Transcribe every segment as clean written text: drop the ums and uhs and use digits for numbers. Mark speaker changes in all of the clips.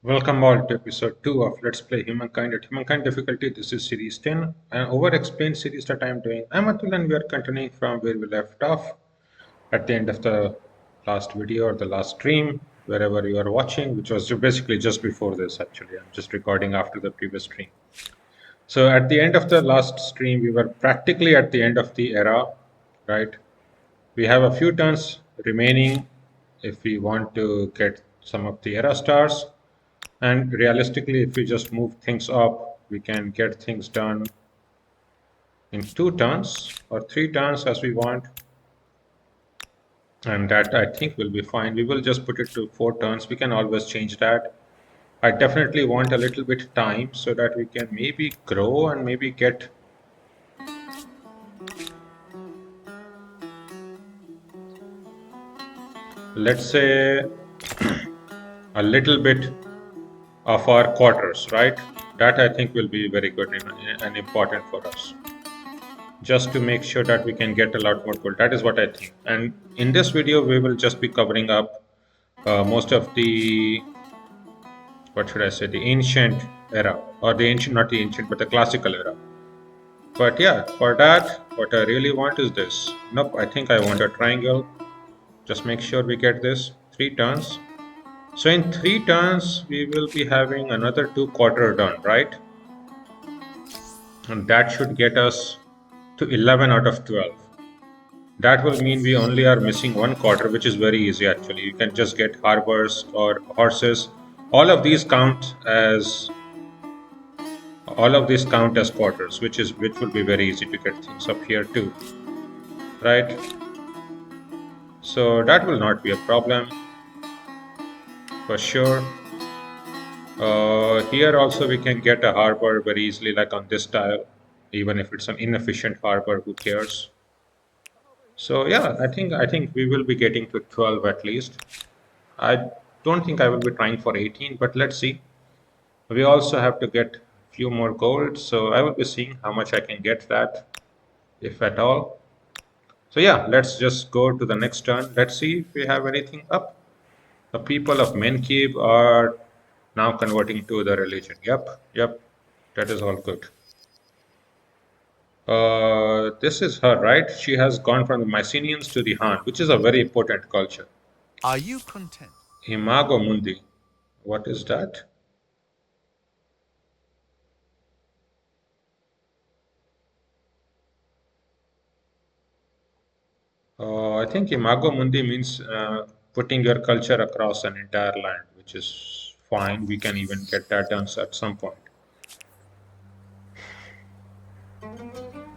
Speaker 1: Welcome all to episode 2 of Let's Play Humankind. At Humankind difficulty, this is series 10, an over-explained series that I am doing. I'm Atul and we are continuing from where we left off at the end of the last video or the last stream, wherever you are watching, which was basically just before this actually. I'm just recording after the previous stream. So at the end of the last stream, we were practically at the end of the era, right? We have a few turns remaining if we want to get some of the era stars. And realistically, if we just move things up, we can get things done in 2 turns or 3 turns as we want. And that I think will be fine. We will just put it to 4 turns. We can always change that. I definitely want a little bit time so that we can maybe grow and maybe get, let's say, a little bit of our quarters, right? That I think will be very good and important for us, just to make sure that we can get a lot more gold. That is what I think. And in this video, we will just be covering up most of the, what should I say, the ancient era, or the ancient, not the ancient, but the classical era. But yeah, for that, what I really want is this. Nope, I think I want a triangle. Just make sure we get this 3 turns. So in 3 turns, we will be having another 2 quarter done, right? And that should get us to 11 out of 12. That will mean we only are missing 1 quarter, which is very easy actually. You can just get harbors or horses. All of these count as quarters, which will be very easy to get things up here too, right? So that will not be a problem for sure. Here also we can get a harbor very easily, like on this tile, even if it's an inefficient harbor, who cares? So yeah, I think we will be getting to 12 at least. I don't think I will be trying for 18, but let's see. We also have to get a few more gold, so I will be seeing how much I can get that, if at all. So yeah, let's just go to the next turn. Let's see if we have anything up. The people of Menkib are now converting to the religion. Yep, that is all good. This is her, right? She has gone from the Mycenaeans to the Han, which is a very important culture.
Speaker 2: Are you content?
Speaker 1: Imago Mundi. What is that? I think Imago Mundi means putting your culture across an entire land, which is fine. We can even get that done at some point.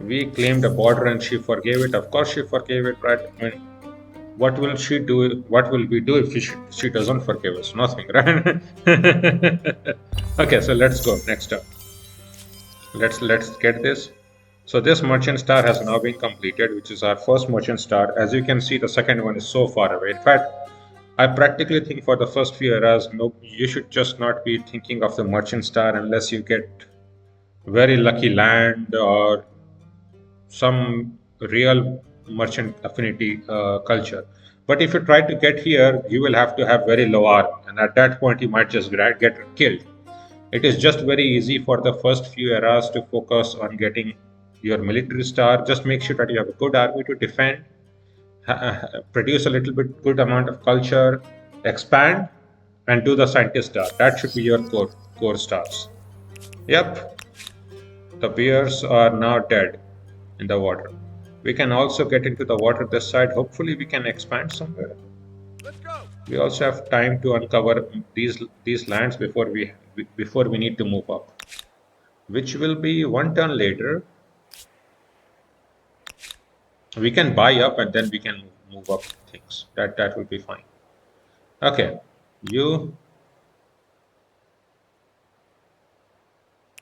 Speaker 1: We claimed a border and she forgave it. Of course, she forgave it, right? I mean, what will she do? What will we do if she doesn't forgive us? Nothing, right? Okay, so let's go next up. Let's get this. So this merchant star has now been completed, which is our first merchant star. As you can see, the second one is so far away. In fact, I practically think for the first few eras, no, you should just not be thinking of the merchant star unless you get very lucky land or some real merchant affinity culture. But if you try to get here, you will have to have very low arm, and at that point, you might just get killed. It is just very easy for the first few eras to focus on getting your military star. Just make sure that you have a good army to defend, produce a little bit good amount of culture, expand, and do the scientist star. That should be your core stars. Yep, the bears are now dead in the water. We can also get into the water this side. Hopefully, we can expand somewhere.
Speaker 2: Let's go.
Speaker 1: We also have time to uncover these lands before we need to move up, which will be 1 turn later. We can buy up and then we can move up things. That will be fine. Okay, you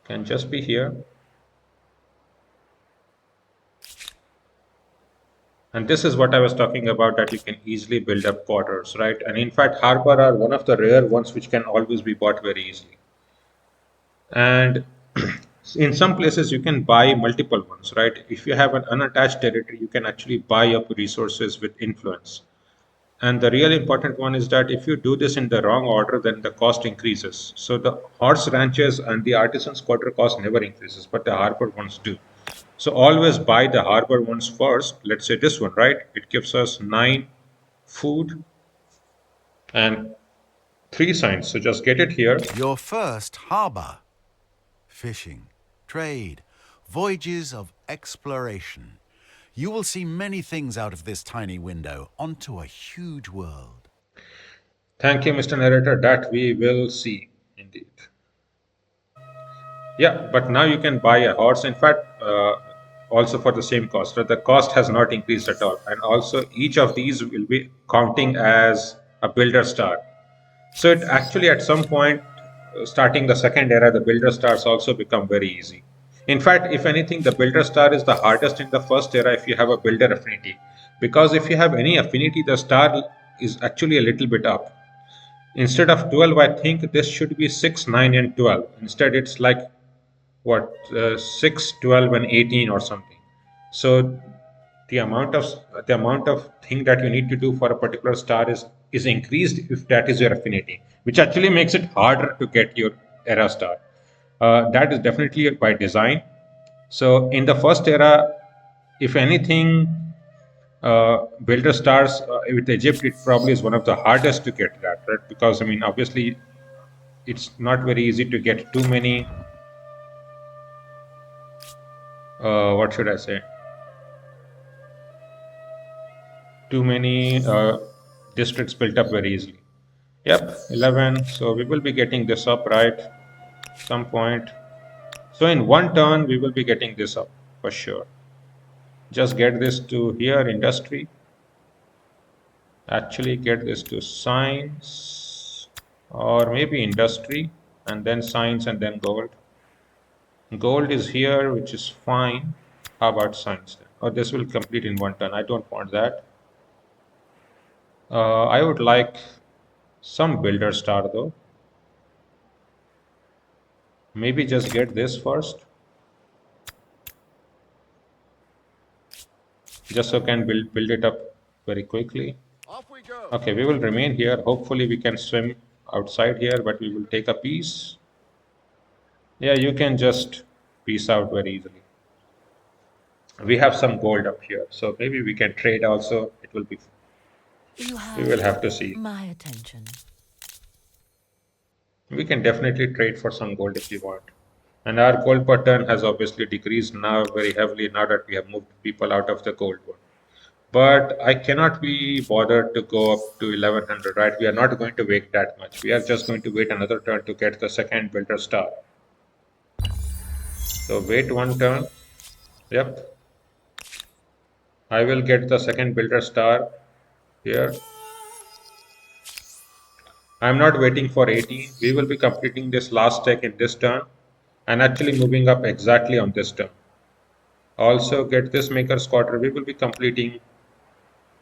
Speaker 1: can just be here. And this is what I was talking about, that you can easily build up quarters, right? And in fact, harbor are one of the rare ones which can always be bought very easily. And in some places, you can buy multiple ones, right? If you have an unattached territory, you can actually buy up resources with influence. And the real important one is that if you do this in the wrong order, then the cost increases. So the horse ranches and the artisans quarter cost never increases, but the harbor ones do. So always buy the harbor ones first. Let's say this one, right? It gives us 9 food and 3 signs. So just get it here.
Speaker 2: Your first harbor. Fishing, trade, voyages of exploration. You will see many things out of this tiny window onto a huge world.
Speaker 1: Thank you, Mr. Narrator. That we will see indeed. Yeah, but now you can buy a horse. In fact, also for the same cost. So the cost has not increased at all. And also, each of these will be counting as a builder star. So it actually, at some point, starting the second era, the builder stars also become very easy. In fact, if anything, the builder star is the hardest in the first era if you have a builder affinity. Because if you have any affinity, the star is actually a little bit up. Instead of 12, I think this should be 6, 9, and 12. Instead, it's like what 6, 12, and 18 or something. So the amount of thing that you need to do for a particular star is increased if that is your affinity, which actually makes it harder to get your era star. That is definitely by design. So in the first era, if anything, builder stars with Egypt, it probably is one of the hardest to get that, right? Because I mean, obviously, it's not very easy to get too many. What should I say? Too many districts built up very easily. Yep, 11. So we will be getting this up, right? Some point. So in one turn, we will be getting this up for sure. Just get this to here, industry. Actually, get this to science or maybe industry and then science and then gold. Gold is here, which is fine. How about science then? Or this will complete in one turn. I don't want that. I would like some builder star though. Maybe just get this first. Just so can build it up very quickly.
Speaker 2: Off we go.
Speaker 1: Okay, we will remain here. Hopefully we can swim outside here, but we will take a piece. Yeah, you can just piece out very easily. We have some gold up here, so maybe we can trade also. It will be,
Speaker 3: You
Speaker 1: we will
Speaker 3: have
Speaker 1: have to see.
Speaker 3: my attention.
Speaker 1: We can definitely trade for some gold if you want. And our gold per turn has obviously decreased now very heavily now that we have moved people out of the gold one. But I cannot be bothered to go up to 1100, right? We are not going to wait that much. We are just going to wait another turn to get the second builder star. So wait one turn. Yep. I will get the second builder star here. I'm not waiting for 18. We will be completing this last tech in this turn and actually moving up exactly on this turn. Also get this maker's quarter. We will be completing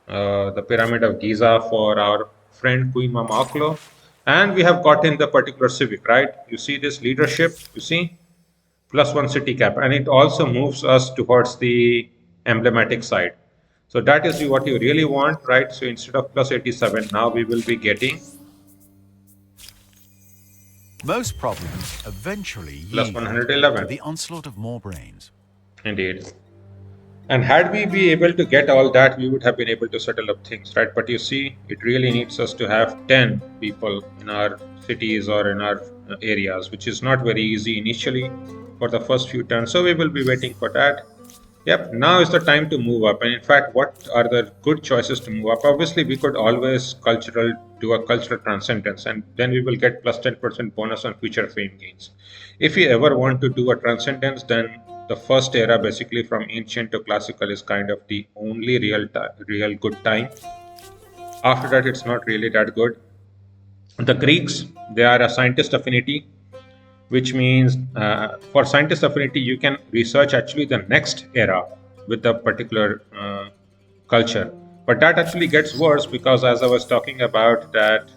Speaker 1: the pyramid of Giza for our friend Queen Mamaklo. And we have gotten the particular civic, right? You see this leadership, you see? +1 city cap. And it also moves us towards the emblematic side. So that is what you really want, right? So instead of +87, now we will be getting
Speaker 2: Most problems eventually
Speaker 1: plus
Speaker 2: yield to
Speaker 1: 111.
Speaker 2: the onslaught of more brains.
Speaker 1: Indeed. And had we be able to get all that, we would have been able to settle up things, right? But you see, it really needs us to have 10 people in our cities or in our areas, which is not very easy initially for the first few turns. So we will be waiting for that. Yep, now is the time to move up. And in fact, what are the good choices to move up? Obviously, we could always do a cultural transcendence, and then we will get +10% bonus on future fame gains. If you ever want to do a transcendence, then the first era, basically from ancient to classical, is kind of the only real good time. After that, it's not really that good. The Greeks, they are a scientist affinity, which means for scientist affinity, you can research actually the next era with the particular culture. But that actually gets worse because, as I was talking about, that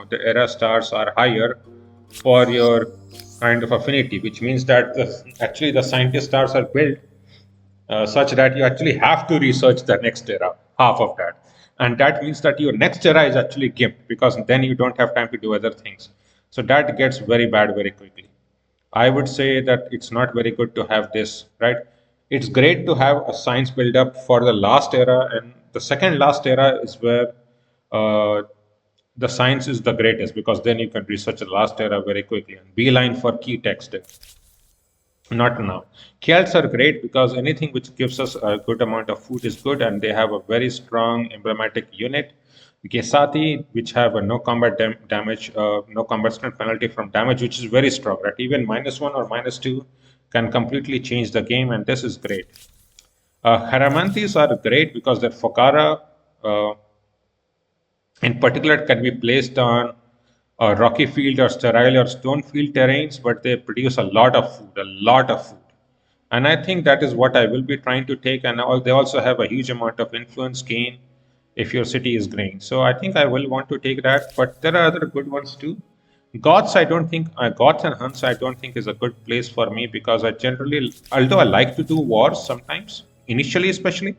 Speaker 1: the era stars are higher for your kind of affinity, which means that actually the scientist stars are built such that you actually have to research the next era, half of that. and that means that your next era is actually gimped because then you don't have time to do other things. So that gets very bad very quickly. I would say that it's not very good to have this, right? It's great to have a science build up for the last era, and the second last era is where uh, the science is the greatest because then you can research the last era very quickly and beeline for key text. Not now. Kielts are great because anything which gives us a good amount of food is good, and they have a very strong emblematic unit. Gesati, which have a no combat damage, no combat strength penalty from damage, which is very strong, right? Even -1 or -2 can completely change the game, and this is great. Haramanthis are great because their Fokara uh, in particular, it can be placed on rocky field or sterile or stone field terrains, but they produce a lot of food, a lot of food. And I think that is what I will be trying to take. And they also have a huge amount of influence gain if your city is green. So I think I will want to take that. But there are other good ones too. Goths, I don't think, Goths and Huns, I don't think is a good place for me because I generally, although I like to do wars sometimes, initially especially,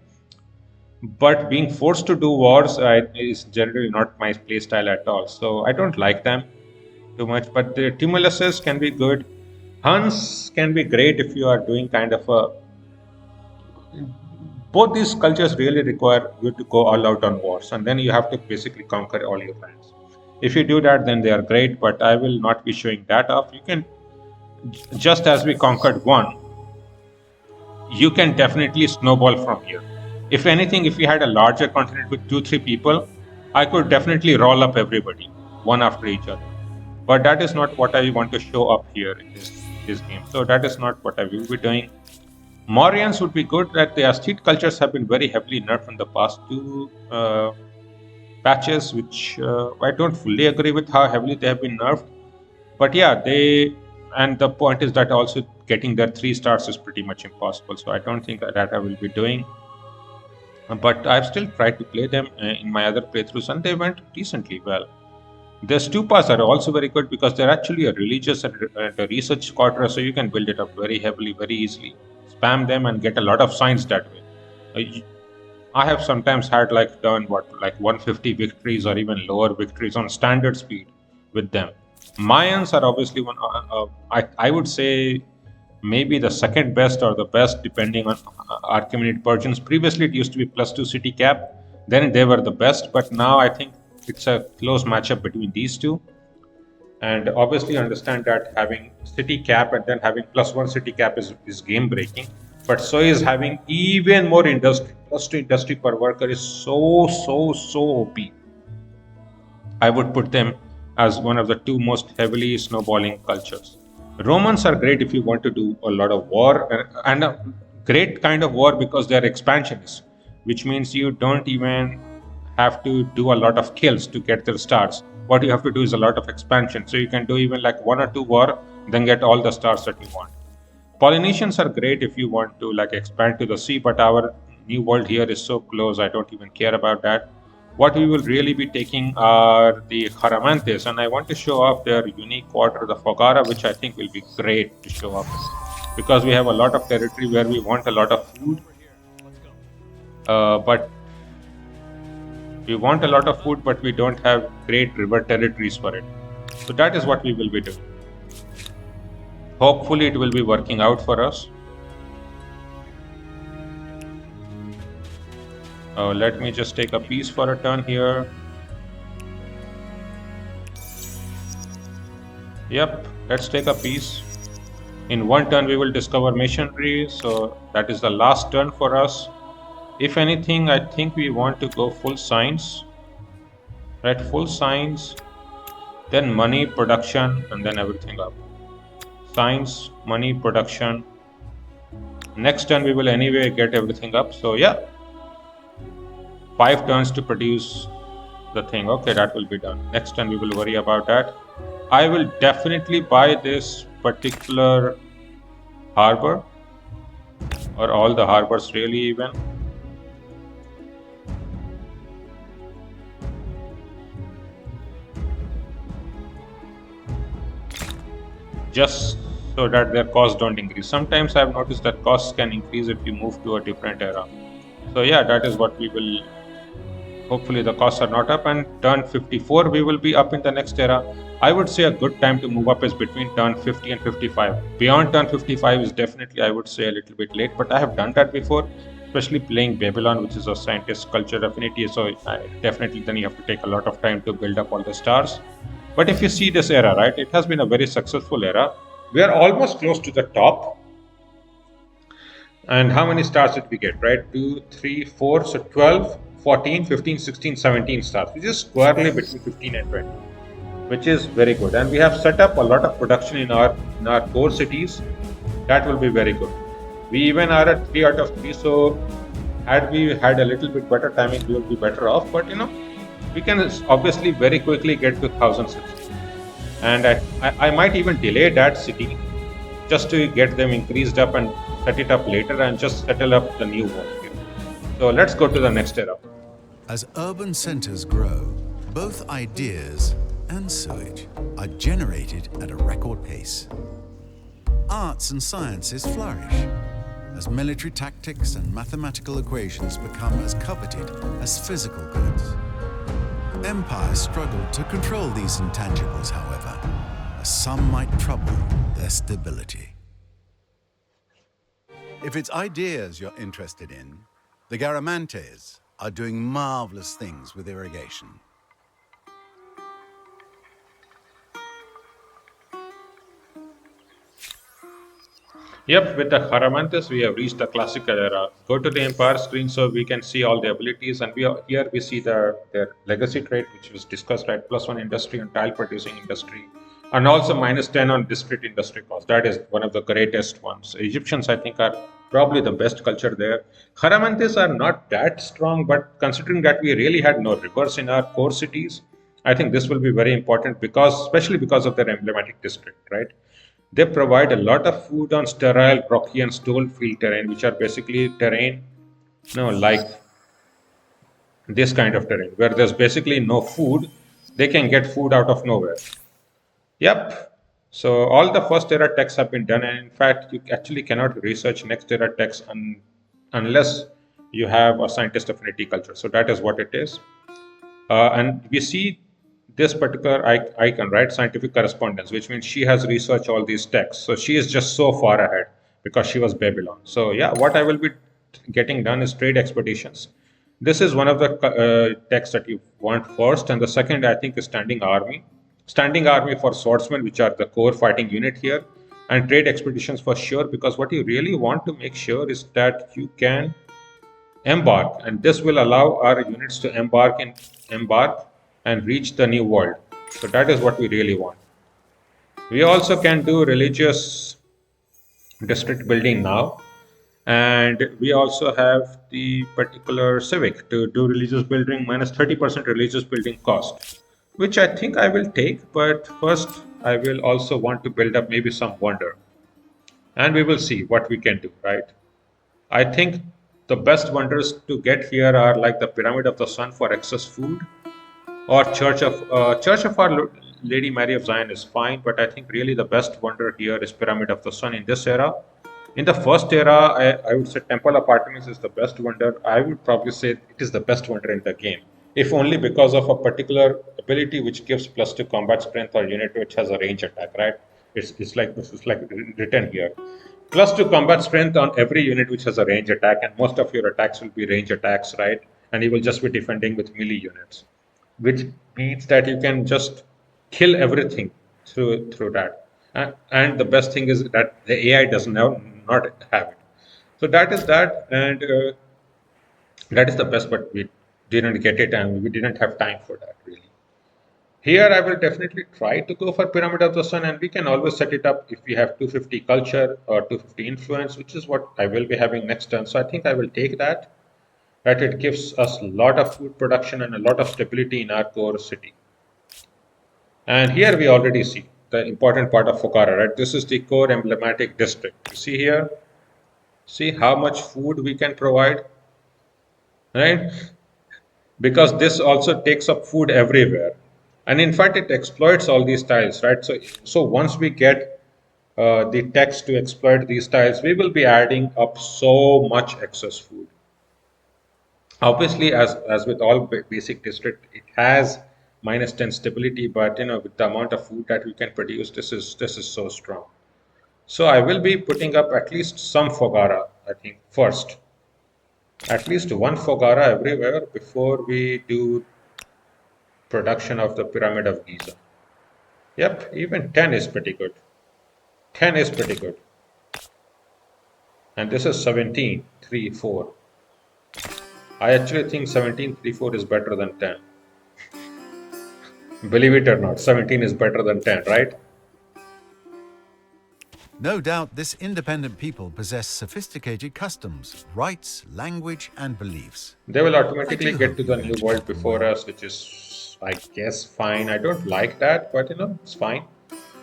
Speaker 1: but being forced to do wars is generally not my play style at all. So I don't like them too much. But the Timuluses can be good. Huns can be great if you are doing kind of a. Both these cultures really require you to go all out on wars, and then you have to basically conquer all your lands. If you do that, then they are great. But I will not be showing that off. You can, just as we conquered one, you can definitely snowball from here. If anything, if we had a larger continent with 2, 3 people, I could definitely roll up everybody one after each other. But that is not what I want to show up here in this game. So that is not what I will be doing. Morians would be good. That the Astute cultures have been very heavily nerfed in the past two patches, which I don't fully agree with how heavily they have been nerfed. But yeah, and the point is that also getting their 3 stars is pretty much impossible. So I don't think that I will be doing. But I've still tried to play them in my other playthroughs, and they went decently well. The stupas are also very good because they're actually a religious and a research quarter, so you can build it up very heavily, very easily. Spam them and get a lot of science that way. I have sometimes had done 150 victories or even lower victories on standard speed with them. Mayans are obviously one. I would say maybe the second best or the best, depending on Archimedes Persians. Previously, it used to be +2 city cap. Then they were the best, but now I think it's a close matchup between these two. And obviously, understand that having city cap and then having +1 city cap is game breaking. But so is having even more industry. +2 industry per worker is so OP. I would put them as one of the 2 most heavily snowballing cultures. Romans are great if you want to do a lot of war, and a great kind of war because they're expansionists, which means you don't even have to do a lot of kills to get their stars. What you have to do is a lot of expansion. So you can do even 1 or 2 war, then get all the stars that you want. Polynesians are great if you want to expand to the sea, but our new world here is so close, I don't even care about that. What we will really be taking are the Haramantes, and I want to show off their unique quarter, the Fogara, which I think will be great to show off because we have a lot of territory where we want a lot of food. But we want a lot of food, but we don't have great river territories for it. So that is what we will be doing. Hopefully, it will be working out for us. Let me just take a piece for a turn here. Yep, let's take a piece. In 1 turn, we will discover masonry. So that is the last turn for us. If anything, I think we want to go full science. Right, full science, then money, production, and then everything up. Science, money, production. Next turn, we will anyway get everything up. So yeah. 5 turns to produce the thing. Okay, that will be done. Next turn we will worry about that. I will definitely buy this particular harbor, or all the harbors really even. Just so that their costs don't increase. Sometimes I've noticed that costs can increase if you move to a different era. So yeah, that is what we will Hopefully the costs are not up, and turn 54 we will be up in the next era. I would say a good time to move up is between turn 50 and 55. Beyond turn 55 is definitely, I would say, a little bit late, but I have done that before, especially playing Babylon, which is a scientist culture affinity. So definitely then you have to take a lot of time to build up all the stars. But if you see this era, right, it has been a very successful era. We are almost close to the top. And how many stars did we get, right? 2, 3, 4. So 12, 14, 15, 16, 17 stars, which is squarely between 15 and 20, which is very good. And we have set up a lot of production in our core cities. That will be very good. We even are at 3 out of 3. So had we had a little bit better timing, we will be better off. But we can obviously very quickly get to 1000 cities. And I might even delay that city just to get them increased up and set it up later and just settle up the new one here. So let's go to the next era.
Speaker 2: As urban centers grow, both ideas and sewage are generated at a record pace. Arts and sciences flourish as military tactics and mathematical equations become as coveted as physical goods. Empires struggle to control these intangibles, however, as some might trouble their stability. If it's ideas you're interested in, the Garamantes are doing marvelous things with irrigation.
Speaker 1: Yep, with the Haramanthus, we have reached the classical era. Go to the Empire screen so we can see all the abilities, and here we see their legacy trait, which was discussed, right? +1 industry and tile producing industry, and also -10 on discrete industry cost. That is one of the greatest ones. Egyptians, I think, are probably the best culture there. Haramanthus are not that strong, but considering that we really had no rivers in our core cities, I think this will be very important because, especially because of their emblematic district, right? They provide a lot of food on sterile, rocky, and stone field terrain, which are basically terrain, like this kind of terrain, where there's basically no food. They can get food out of nowhere. Yep. So all the first era texts have been done, and in fact, you actually cannot research next era texts unless you have a scientist affinity culture. So that is what it is. And we see this particular icon, right? Scientific correspondence, which means she has researched all these texts. So she is just so far ahead because she was Babylon. So yeah, what I will be getting done is trade expeditions. This is one of the texts that you want first, and the second I think is standing army. Standing army for swordsmen, which are the core fighting unit here, and trade expeditions for sure. Because what you really want to make sure is that you can embark, and this will allow our units to embark and reach the new world. So that is what we really want. We also can do religious district building now, and we also have the particular civic to do religious building -30% religious building cost, which I think I will take. But first I will also want to build up maybe some wonder, and we will see what we can do, right? I think the best wonders to get here are like the Pyramid of the Sun for excess food, or Church of Our Lady Mary of Zion is fine, but I think really the best wonder here is Pyramid of the Sun in this era. In the first era, I would say Temple of Artemis is the best wonder. I would probably say it is the best wonder in the game, if only because of a particular ability which gives +2 combat strength or unit which has a range attack, right? It's like this is like written here. +2 combat strength on every unit which has a range attack, and most of your attacks will be range attacks, right? And you will just be defending with melee units, which means that you can just kill everything through that. And the best thing is that the AI does not have it. So that is that, and that is the best. But we didn't get it, and we didn't have time for that really. Here, I will definitely try to go for Pyramid of the Sun, and we can always set it up if we have 250 culture or 250 influence, which is what I will be having next turn. So I think I will take that. That it gives us a lot of food production and a lot of stability in our core city. And here we already see the important part of Fokara, right? This is the core emblematic district. You see here, see how much food we can provide, right? Because this also takes up food everywhere, and in fact it exploits all these tiles, right? So once we get the text to exploit these tiles, we will be adding up so much excess food. Obviously, as with all basic district, it has -10 stability, but with the amount of food that we can produce, this is so strong. So I will be putting up at least some Fogara, I think, first. At least one Fogara everywhere before we do production of the Pyramid of Giza. Yep, even 10 is pretty good. 10 is pretty good. And this is 17, 3, 4. I actually think 17, 3, 4 is better than 10. Believe it or not, 17 is better than 10, right?
Speaker 2: No doubt this independent people possess sophisticated customs, rights, language, and beliefs.
Speaker 1: They will
Speaker 2: I
Speaker 1: automatically
Speaker 2: do
Speaker 1: get
Speaker 2: hope
Speaker 1: to
Speaker 2: you
Speaker 1: the
Speaker 2: will
Speaker 1: new world
Speaker 2: educate them
Speaker 1: before
Speaker 2: well.
Speaker 1: us, which is, I guess, fine. I don't like that, but it's fine.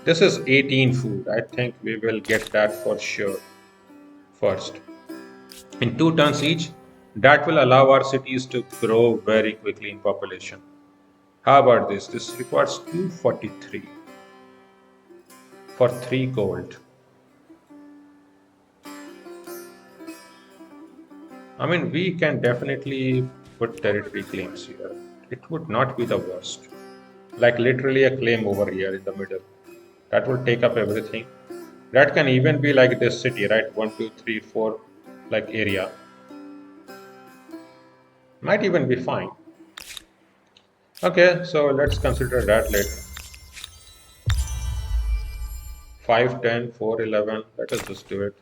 Speaker 1: This is 18 food. I think we will get that for sure first. In 2 tons each, that will allow our cities to grow very quickly in population. How about this? This requires 243 for 3 gold. I mean, we can definitely put territory claims here. It would not be the worst. Like literally a claim over here in the middle. That will take up everything. That can even be like this city, right? One, two, three, four, like area. Might even be fine. Okay, so let's consider that later. 5, 10, 4, 11. Let us just do it.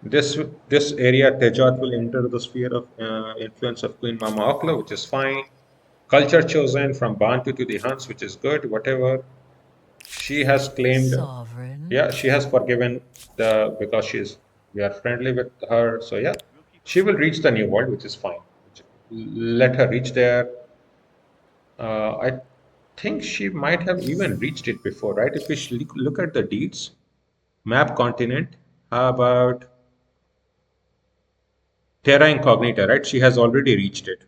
Speaker 1: This area, Tejat, will enter the sphere of influence of Queen Mama Okla, which is fine. Culture chosen from Bantu to the Huns, which is good, whatever. She has claimed,
Speaker 3: Sovereign.
Speaker 1: yeah, she has forgiven because we are friendly with her. So yeah, she will reach the new world, which is fine. Let her reach there. I think she might have even reached it before, right? If we look at the deeds, map continent, how about Terra Incognita, right? She has already reached it,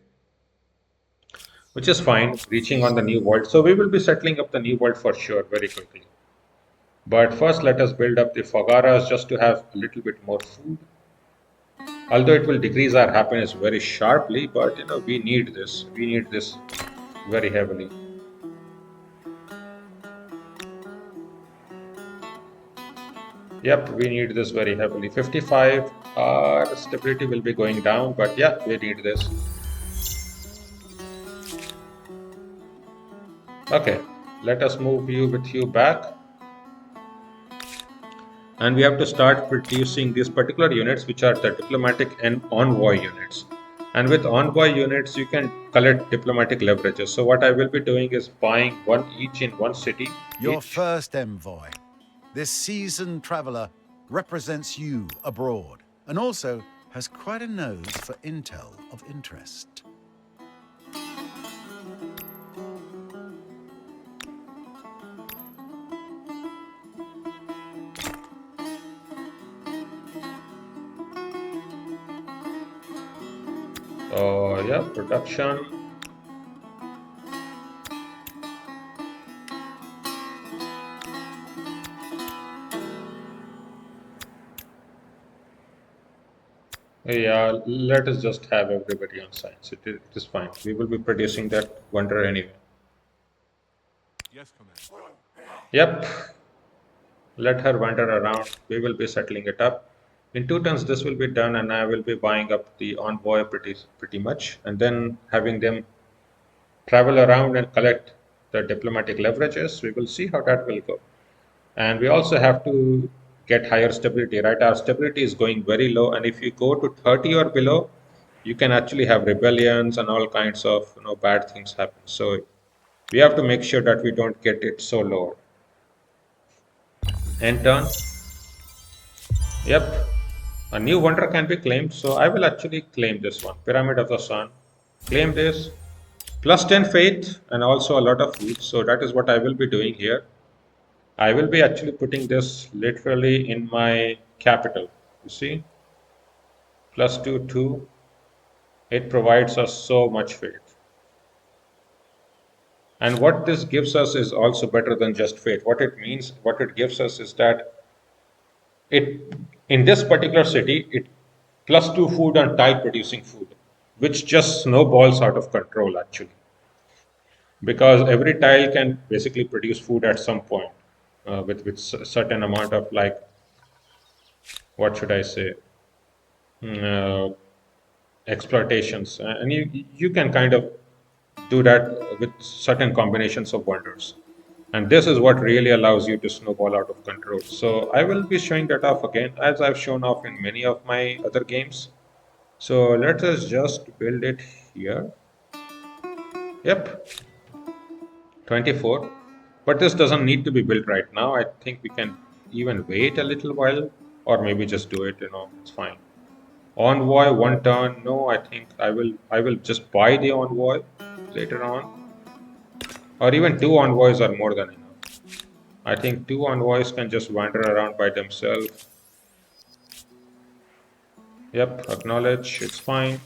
Speaker 1: which is fine, reaching on the new world. So we will be settling up the new world for sure very quickly. But first, let us build up the Fogaras just to have a little bit more food. Although it will decrease our happiness very sharply, but we need this. We need this very heavily. Yep, we need this very heavily. 55, our stability will be going down, but yeah, we need this. Okay, let us move you with you back. And we have to start producing these particular units, which are the diplomatic and envoy units. And with envoy units, you can collect diplomatic leverages. So what I will be doing is buying one each in one city
Speaker 2: Your
Speaker 1: each.
Speaker 2: first envoy. This seasoned traveler represents you abroad and also has quite a nose for intel of interest.
Speaker 1: So yeah, production. Yeah, let us just have everybody on science. It is fine. We will be producing that wonder anyway. Yep, let her wander around. We will be settling it up. In 2 tons, this will be done, and I will be buying up the envoy pretty much, and then having them travel around and collect the diplomatic leverages. We will see how that will go. And we also have to get higher stability, right? Our stability is going very low, and if you go to 30 or below, you can actually have rebellions and all kinds of bad things happen. So we have to make sure that we don't get it so low. And turn. Yep. A new wonder can be claimed. So I will actually claim this one. Pyramid of the Sun. Claim this. Plus 10 faith and also a lot of food. So that is what I will be doing here. I will be actually putting this literally in my capital. You see? Plus 2, 2. It provides us so much faith. And what this gives us is also better than just faith. What it means, what it gives us is that it in this particular city, it +2 food and tile producing food, which just snowballs out of control actually, because every tile can basically produce food at some point with certain amount of, like, what should I say, uh, exploitations, and you can kind of do that with certain combinations of wonders. And this is what really allows you to snowball out of control. So I will be showing that off again, as I've shown off in many of my other games. So let us just build it here. Yep, 24. But this doesn't need to be built right now. I think we can even wait a little while, or maybe just do it, it's fine. Envoy one turn. No, I think I will just buy the envoy later on. Or even two envoys are more than enough. I think two envoys can just wander around by themselves. Yep, acknowledge, it's fine.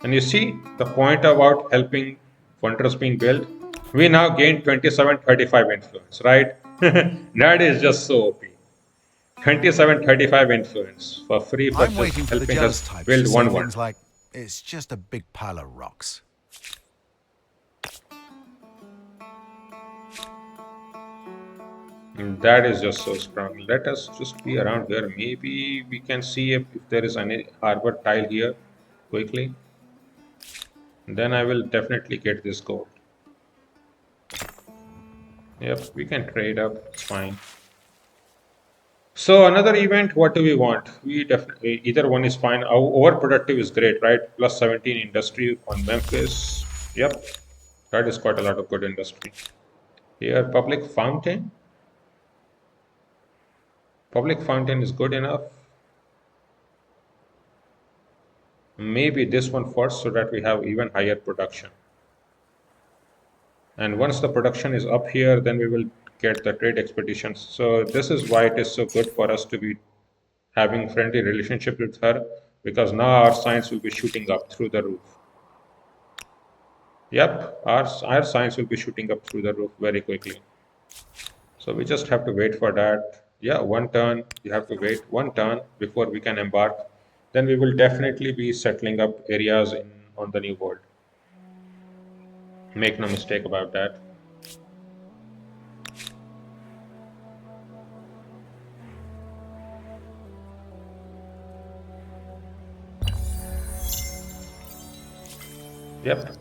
Speaker 1: And you see the point about helping wonders being built? We now gain 2735 influence, right? That is just so OP. 2735 influence for free for
Speaker 2: I'm
Speaker 1: just
Speaker 2: waiting for the
Speaker 1: helping us
Speaker 2: jealous types to
Speaker 1: build
Speaker 2: say
Speaker 1: one
Speaker 2: things
Speaker 1: wonder.
Speaker 2: like, it's just a big pile of rocks.
Speaker 1: That is just so strong. Let us just be around here. Maybe we can see if there is any harbor tile here quickly. Then I will definitely get this gold. Yep, we can trade up. It's fine. So another event, what do we want? We definitely, either one is fine. Our overproductive is great, right? Plus 17 industry on Memphis. Yep, that is quite a lot of good industry. Here, public fountain. Public fountain is good enough. Maybe this one first so that we have even higher production. And once the production is up here, then we will get the trade expeditions. So this is why it is so good for us to be having friendly relationship with her, because now our science will be shooting up through the roof. Yep, our science will be shooting up through the roof very quickly. So we just have to wait for that. Yeah, one turn. You have to wait one turn before we can embark. Then we will definitely be settling up areas in on the new world. Make no mistake about that. Yep.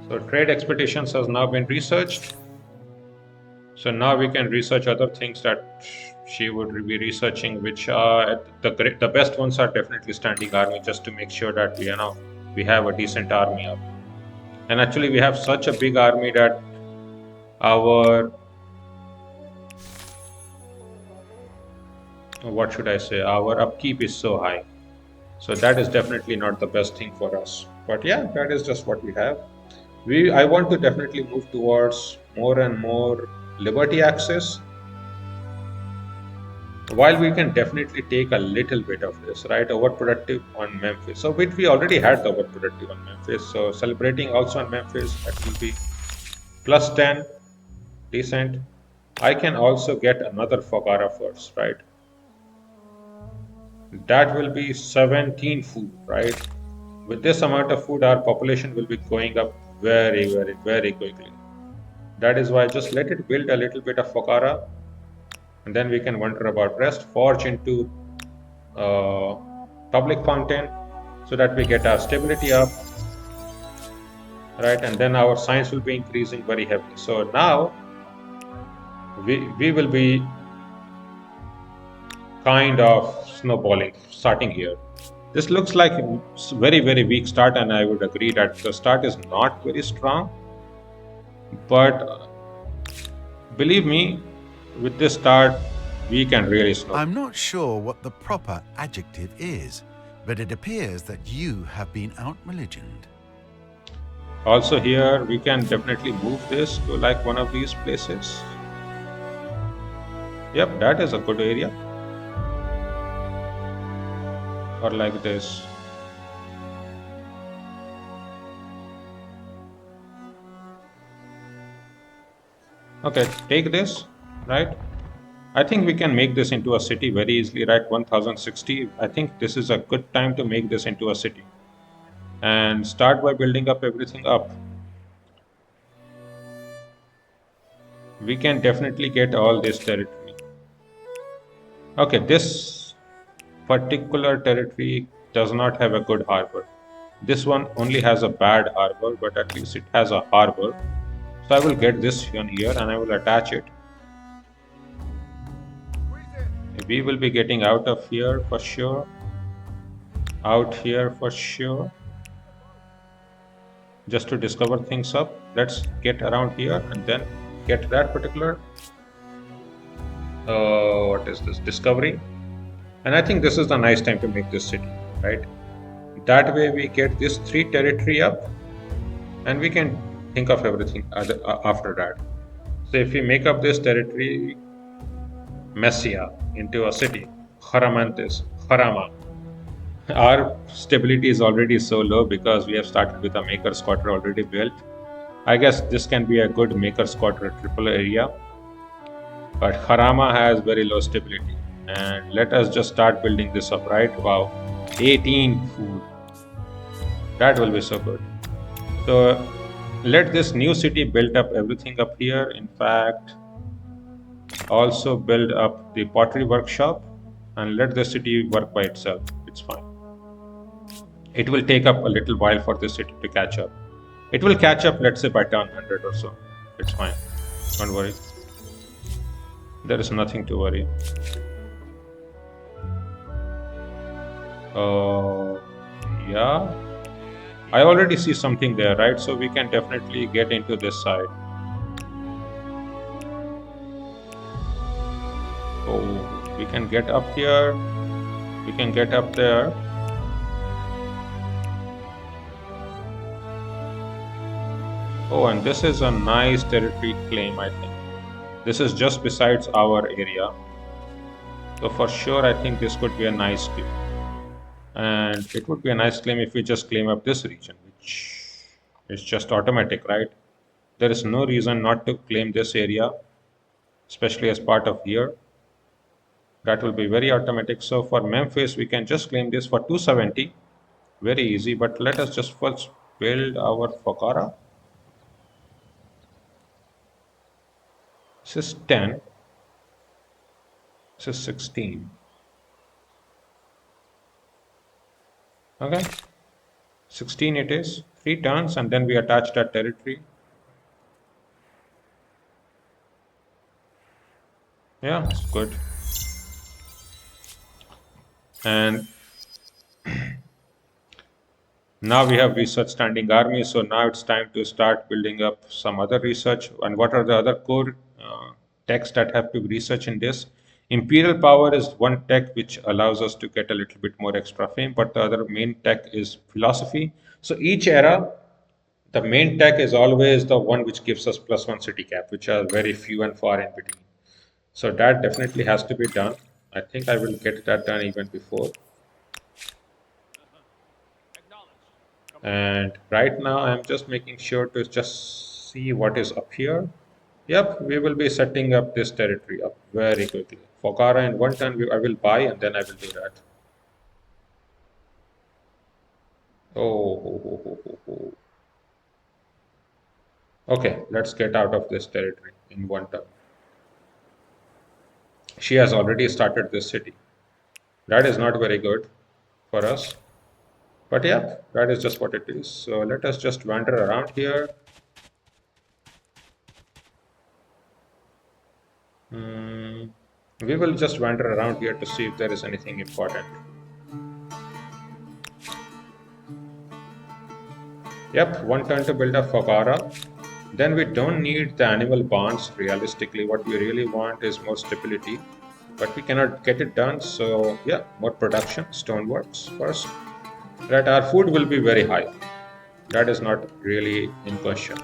Speaker 1: So trade expeditions has now been researched. So now we can research other things that she would be researching, which are the best ones are definitely standing army, just to make sure that we have a decent army up. And actually, we have such a big army that our, what should I say, our upkeep is so high. So that is definitely not the best thing for us. But yeah, that is just what we have. I want to definitely move towards more and more liberty access. While we can definitely take a little bit of this, right? Overproductive on Memphis. So which we already had the overproductive on Memphis. So celebrating also on Memphis, that will be +10, decent. I can also get another Fogara first, right? That will be 17 food, right? With this amount of food, our population will be going up very, very, very quickly. That is why just let it build a little bit of Fogara, and then we can wonder about rest. Forge into uh, public fountain so that we get our stability up, right? And then our science will be increasing very heavily. So now we will be kind of snowballing starting here. This looks like a very, very weak start, and I would agree that the start is not very strong. But believe me, with this start, we can really snowball.
Speaker 2: I'm not sure what the proper adjective is, but it appears that you have been out-religioned.
Speaker 1: Also here, we can definitely move this to like one of these places. Yep, that is a good area. Or like this. Okay, take this, right? I think we can make this into a city very easily, right? 1060. I think this is a good time to make this into a city and start by building up everything up. We can definitely get all this territory. Okay, this particular territory does not have a good harbor. This one only has a bad harbor, but at least it has a harbor. So I will get this one here and I will attach it. We will be getting out of here for sure. Out here for sure. Just to discover things up. Let's get around here and then get that particular what is this, discovery. And I think this is the nice time to make this city, right? That way we get this 3 territory up and we can think of everything after that. So if we make up this territory Messia into a city, Haramantis, Harama, our stability is already so low because we have started with a maker squatter already built. I guess this can be a good maker squatter triple area, but Harama has very low stability. And let us just start building this up, right? Wow, 18 food. That will be so good. So let this new city build up everything up here. In fact, also build up the pottery workshop and let the city work by itself. It's fine. It will take up a little while for the city to catch up. It will catch up, let's say, by turn 100 or so. It's fine. Don't worry. There is nothing to worry. Yeah. I already see something there, right? So we can definitely get into this side. Oh, we can get up here. We can get up there. Oh, and this is a nice territory claim, I think. This is just besides our area. So for sure, I think this could be a nice claim. And it would be a nice claim if we just claim up this region, which is just automatic, right? There is no reason not to claim this area, especially as part of here. That will be very automatic. So for Memphis, we can just claim this for 270. Very easy, but let us just first build our Fakara. This is 10. This is 16. Okay. 16 it is. 3 turns and then we attach that territory. Yeah, it's good. And now we have research standing army, so now it's time to start building up some other research. And what are the other core techs that have to research in this? Imperial power is one tech which allows us to get a little bit more extra fame, but the other main tech is philosophy. So each era, the main tech is always the one which gives us +1 city cap, which are very few and far in between. So that definitely has to be done. I think I will get that done even before. And right now I'm just making sure to just see what is up here. Yep, we will be setting up this territory up very quickly. Fokara in 1 turn I will buy and then I will do that. Oh. Okay, let's get out of this territory in 1 turn. She has already started this city. That is not very good for us. But yeah, that is just what it is. So let us just wander around here. We will just wander around here to see if there is anything important. Yep, 1 turn to build up Fogara. Then we don't need the animal bonds realistically. What we really want is more stability. But we cannot get it done, so yeah, more production, stoneworks first. Right, our food will be very high. That is not really in question.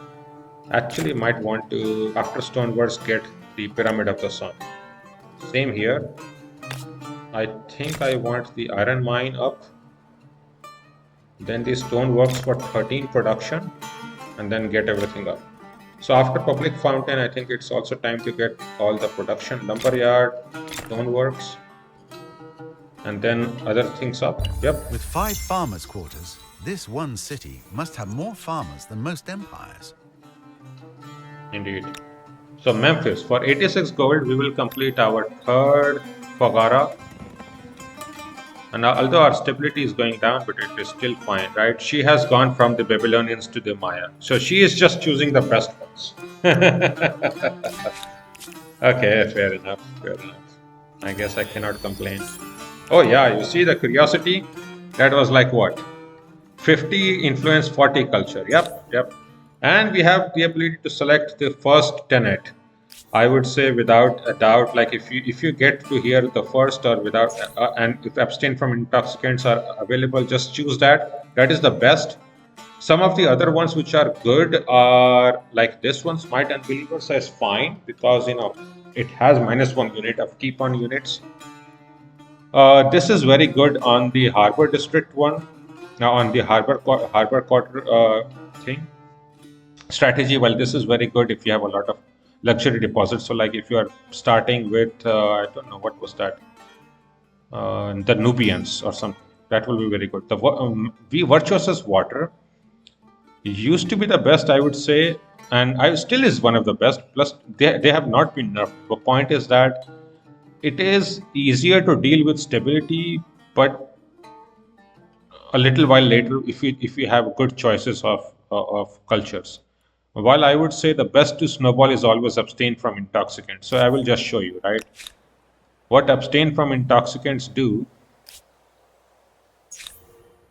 Speaker 1: Actually, might want to, after stoneworks, get the pyramid of the sun. Same here. I think I want the iron mine up. Then the stoneworks for 13 production, and then get everything up. So after public fountain, I think it's also time to get all the production, lumberyard, stoneworks, and then other things up. Yep,
Speaker 2: With 5 farmers' quarters, this one city must have more farmers than most empires.
Speaker 1: indeed. So Memphis, for 86 gold, we will complete our third Fogara. And although our stability is going down, but it is still fine, right? She has gone from the Babylonians to the Maya. So she is just choosing the best ones. Okay, fair enough, fair enough. I guess I cannot complain. Oh yeah, you see the curiosity? That was like what? 50 influence, 40 culture. Yep, yep. And we have the ability to select the first tenet. I would say without a doubt, like if you get to hear the first or without and if abstain from intoxicants are available, just choose that. That is the best. Some of the other ones which are good are like this one, Smite Unbelievers is fine because it has -1 unit of keep on units. This is very good on the Harbor District one. Now on the Harbor Quarter thing strategy, well, this is very good if you have a lot of luxury deposits. So like if you are starting with I don't know what was that, the Nubians or something, that will be very good. The V Virtuosus Water used to be the best, I would say, and I still is one of the best. Plus, they have not been nerfed. The point is that it is easier to deal with stability, but a little while later, if you have good choices of cultures. While I would say the best to snowball is always abstain from intoxicants. So I will just show you, right? What abstain from intoxicants do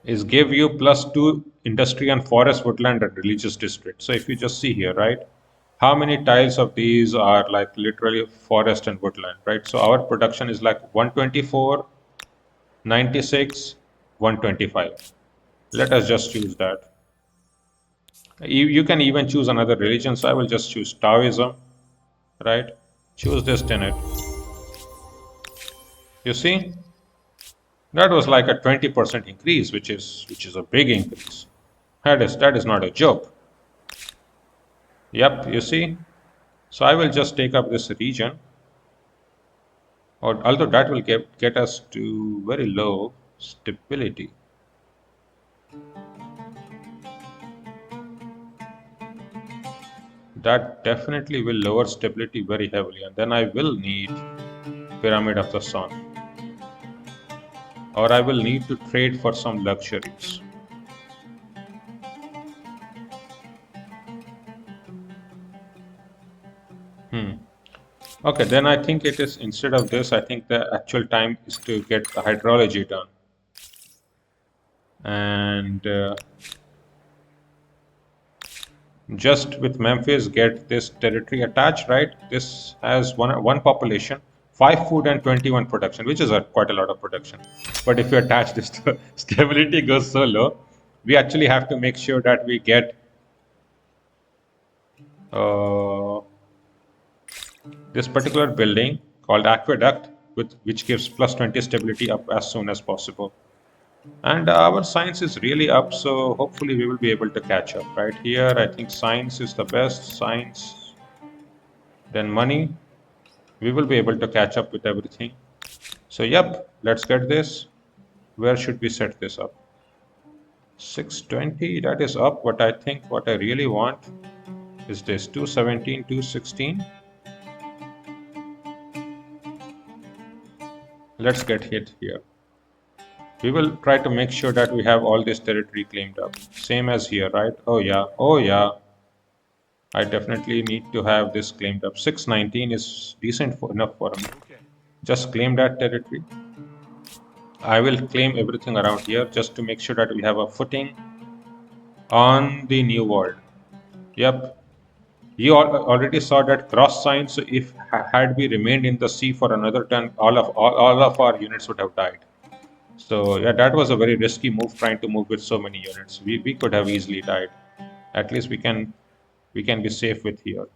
Speaker 1: is give you +2 industry and forest, woodland, and religious district. So if you just see here, right, how many tiles of these are like literally forest and woodland, right? So our production is like 124, 96, 125. Let us just choose that. You can even choose another religion. So I will just choose Taoism, right? Choose this tenet. You see, that was like a 20% increase, which is a big increase. That is not a joke. Yep, you see. So I will just take up this region, or although that will get us to very low stability. That definitely will lower stability very heavily, and then I will need Pyramid of the Sun, or I will need to trade for some luxuries. Okay, then I think it is instead of this, I think the actual time is to get the hydrology done. And just with Memphis, get this territory attached, right? This has one population, 5 food and 21 production, which is quite a lot of production. But if you attach this to stability goes so low, we actually have to make sure that we get uh, this particular building called aqueduct, which gives +20 stability up as soon as possible. And our science is really up, so hopefully we will be able to catch up. Right here, I think science is the best. Science, then money. We will be able to catch up with everything. So yep, let's get this. Where should we set this up? 620, that is up, but I think what I really want is this 217, 216. Let's get hit here. We will try to make sure that we have all this territory claimed up. Same as here, right? Oh yeah, oh yeah. I definitely need to have this claimed up. 619 is decent enough for me. Just claim that territory. I will claim everything around here just to make sure that we have a footing on the new world. Yep. You already saw that cross sign. So if had we remained in the sea for another turn, all of our units would have died. So yeah, that was a very risky move trying to move with so many units. We could have easily died. At least we can be safe with here.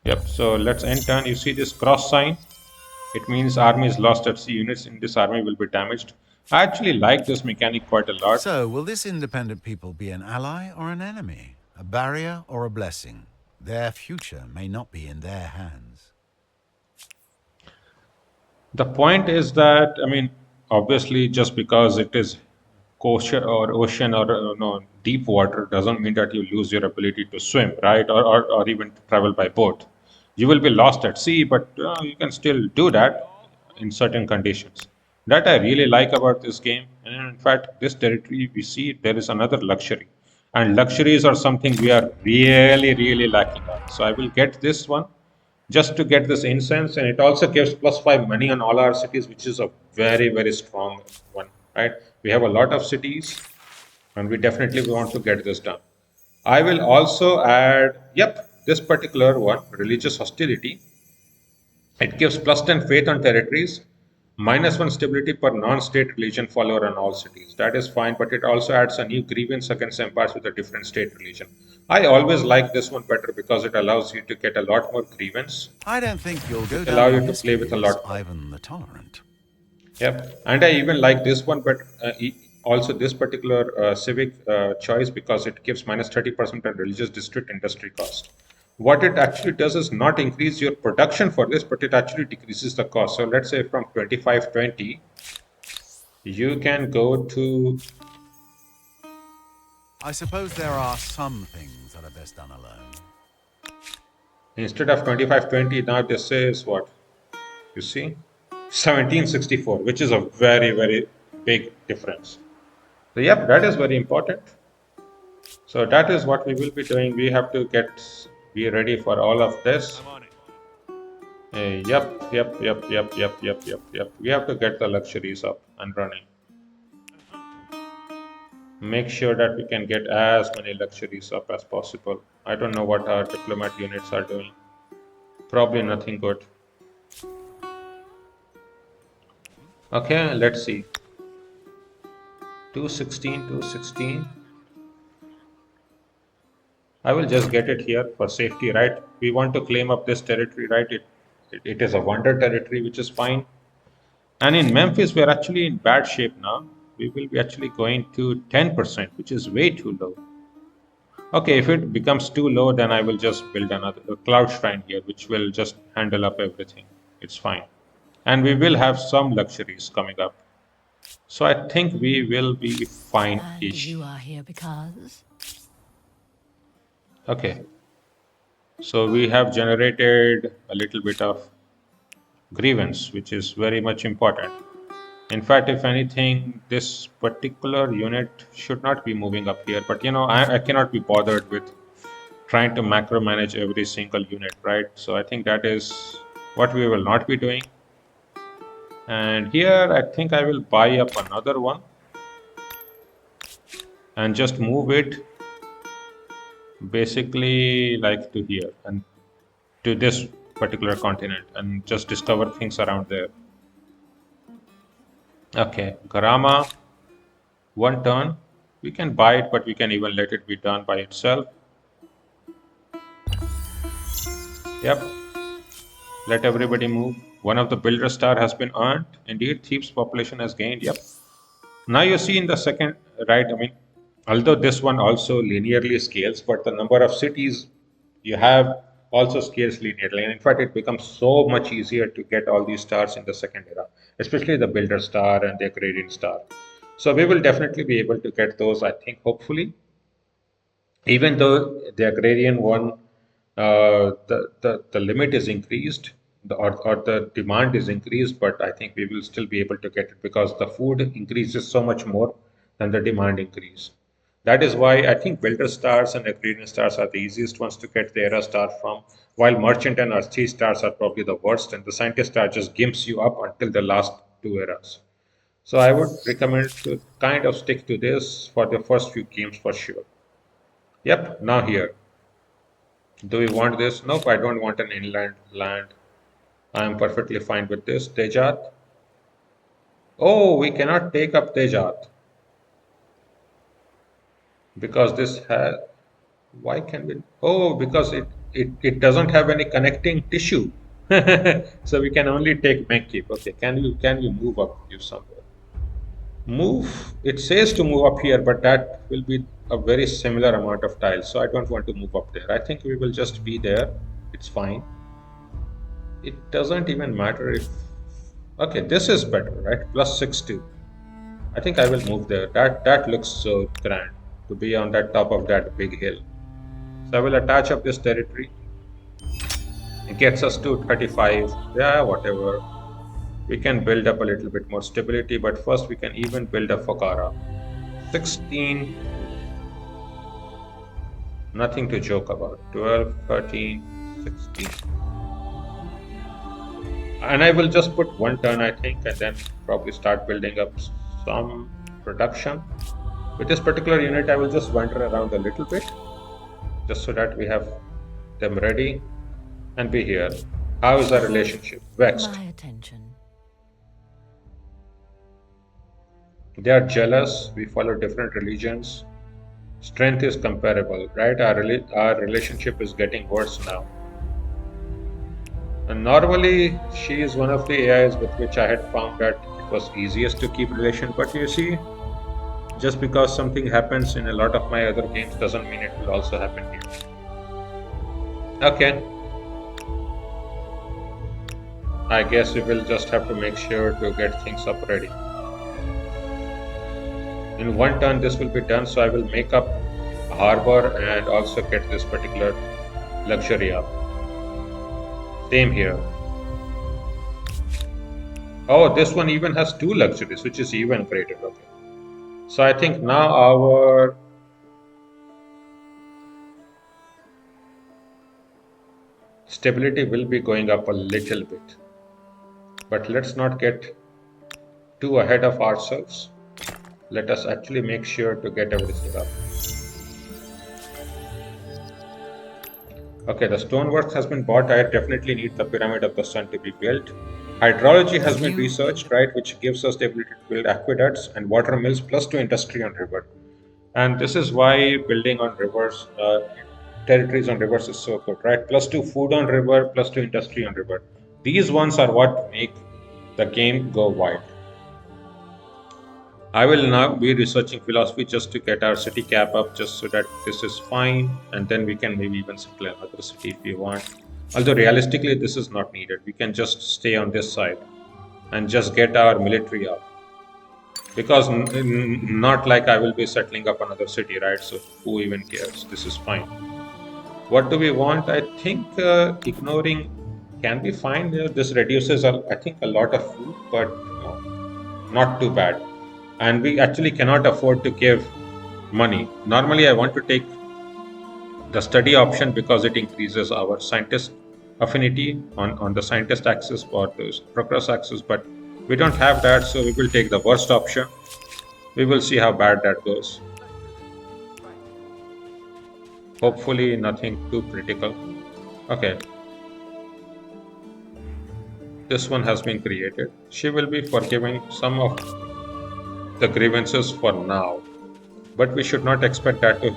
Speaker 1: Yep. So let's end turn. You see this cross sign? It means army is lost at sea. Units in this army will be damaged. I actually like this mechanic quite a lot.
Speaker 2: So, will this independent people be an ally or an enemy? A barrier or a blessing? Their future may not be in their hands.
Speaker 1: The point is that, I mean, obviously, just because it is ocean or no, deep water doesn't mean that you lose your ability to swim, right? Or even to travel by boat. You will be lost at sea, but you can still do that in certain conditions. That I really like about this game. And in fact, this territory, we see there is another luxury. And luxuries are something we are really, really lacking on. So I will get this one just to get this incense, and it also gives +5 money on all our cities, which is a very, very strong one, right? We have a lot of cities, and we definitely want to get this done. I will also add, yep, this particular one, religious hostility. It gives +10 faith on territories, -1 stability per non-state religion follower on all cities. That is fine, but it also adds a new grievance against empires with a different state religion. I always like this one better because it allows you to get a lot more grievance,
Speaker 2: I don't think you'll go
Speaker 1: which allow
Speaker 2: down
Speaker 1: you
Speaker 2: in
Speaker 1: to play with
Speaker 2: history
Speaker 1: a
Speaker 2: as
Speaker 1: lot more.
Speaker 2: Ivan the Tolerant.
Speaker 1: Yep, and I even like this one, but also this particular civic choice because it gives -30% on religious district industry cost. What it actually does is not increase your production for this, but it actually decreases the cost. So let's say from 2520, you can go to,
Speaker 2: I suppose there are some things that are best done alone.
Speaker 1: instead of 2520, now this is what? You see? 1764, which is a very, very big difference. So, yep, that is very important. So that is what we will be doing. We have to be ready for all of this. Yep. We have to get the luxuries up and running. Make sure that we can get as many luxuries up as possible. I don't know what our diplomat units are doing. Probably nothing good. Okay, let's see. 216, 216. I will just get it here for safety, right? We want to claim up this territory, right? It is a wonder territory, which is fine. And in Memphis, we are actually in bad shape now. We will be actually going to 10%, which is way too low. Okay, if it becomes too low, then I will just build another a cloud shrine here, which will just handle up everything. It's fine. And we will have some luxuries coming up. So I think we will be
Speaker 3: And you
Speaker 1: fine-ish.
Speaker 3: are here because.
Speaker 1: Okay, so we have generated a little bit of grievance, which is very much important. In fact, if anything, this particular unit should not be moving up here. But I cannot be bothered with trying to macro manage every single unit, right? So I think that is what we will not be doing. And here, I think I will buy up another one and just move it basically like to here and to this particular continent and just discover things around there. Okay, Garama, one turn. We can buy it, but we can even let it be done by itself. Yep, let everybody move. One of the builder star has been earned. Indeed, Thieves population has gained. Yep. Now you see in the second, right? I mean, although this one also linearly scales, but the number of cities you have also scales linearly. And in fact, it becomes so much easier to get all these stars in the second era, especially the builder star and the agrarian star. So we will definitely be able to get those, I think, hopefully, even though the agrarian one, the limit is increased, or the demand is increased, but I think we will still be able to get it because the food increases so much more than the demand increase. That is why I think builder stars and agrarian stars are the easiest ones to get the era star from, while merchant and earthly stars are probably the worst, and the scientist star just gimps you up until the last two eras. So I would recommend to kind of stick to this for the first few games for sure. Yep, now here. Do we want this? Nope, I don't want an inland land. I am perfectly fine with this. Tejat. Oh, we cannot take up Tejat because this has. Why can we? Oh, because it doesn't have any connecting tissue. So we can only take Menkip. Okay, can you move up you somewhere? Move, it says to move up here, but that will be a very similar amount of tiles. So I don't want to move up there. I think we will just be there. It's fine. It doesn't even matter if, okay, this is better, right? Plus 6 2. I think I will move there. That looks so grand to be on that top of that big hill. So I will attach up this territory. It gets us to 35. Yeah, whatever. We can build up a little bit more stability, but first we can even build a Fakara. 16, nothing to joke about. 12, 13, 16. And I will just put one turn, I think, and then probably start building up some production. With this particular unit, I will just wander around a little bit, just so that we have them ready and be here. How is our relationship? Vexed.
Speaker 3: My attention.
Speaker 1: They are jealous. We follow different religions. Strength is comparable, right? Our relationship is getting worse now. And normally, she is one of the AIs with which I had found that it was easiest to keep relation. But you see, just because something happens in a lot of my other games doesn't mean it will also happen here. Okay. I guess we will just have to make sure to get things up ready. In one turn, this will be done, so I will make up a harbor and also get this particular luxury up. Same here. Oh, this one even has 2 luxuries, which is even greater. Okay. So I think now our stability will be going up a little bit. But let's not get too ahead of ourselves. Let us actually make sure to get everything up. Okay, the stonework has been bought. I definitely need the Pyramid of the Sun to be built. Hydrology has been researched, right, which gives us the ability to build aqueducts and water mills plus 2 industry on river. And this is why building on rivers, territories on rivers is so good, right? Plus 2 food on river, plus 2 industry on river. These ones are what make the game go wild. I will now be researching philosophy just to get our city cap up, just so that this is fine, and then we can maybe even settle another city if we want. Although realistically, this is not needed. We can just stay on this side and just get our military up. Because not like I will be settling up another city, right? So who even cares? This is fine. What do we want? I think ignoring can be fine. This reduces, I think, a lot of food, but not too bad. And we actually cannot afford to give money. Normally, I want to take the study option because it increases our scientist affinity on the scientist axis or the progress axis, but we don't have that, so we will take the worst option. We will see how bad that goes. Hopefully, nothing too critical. Okay. This one has been created. She will be forgiving some of the grievances for now, but we should not expect that to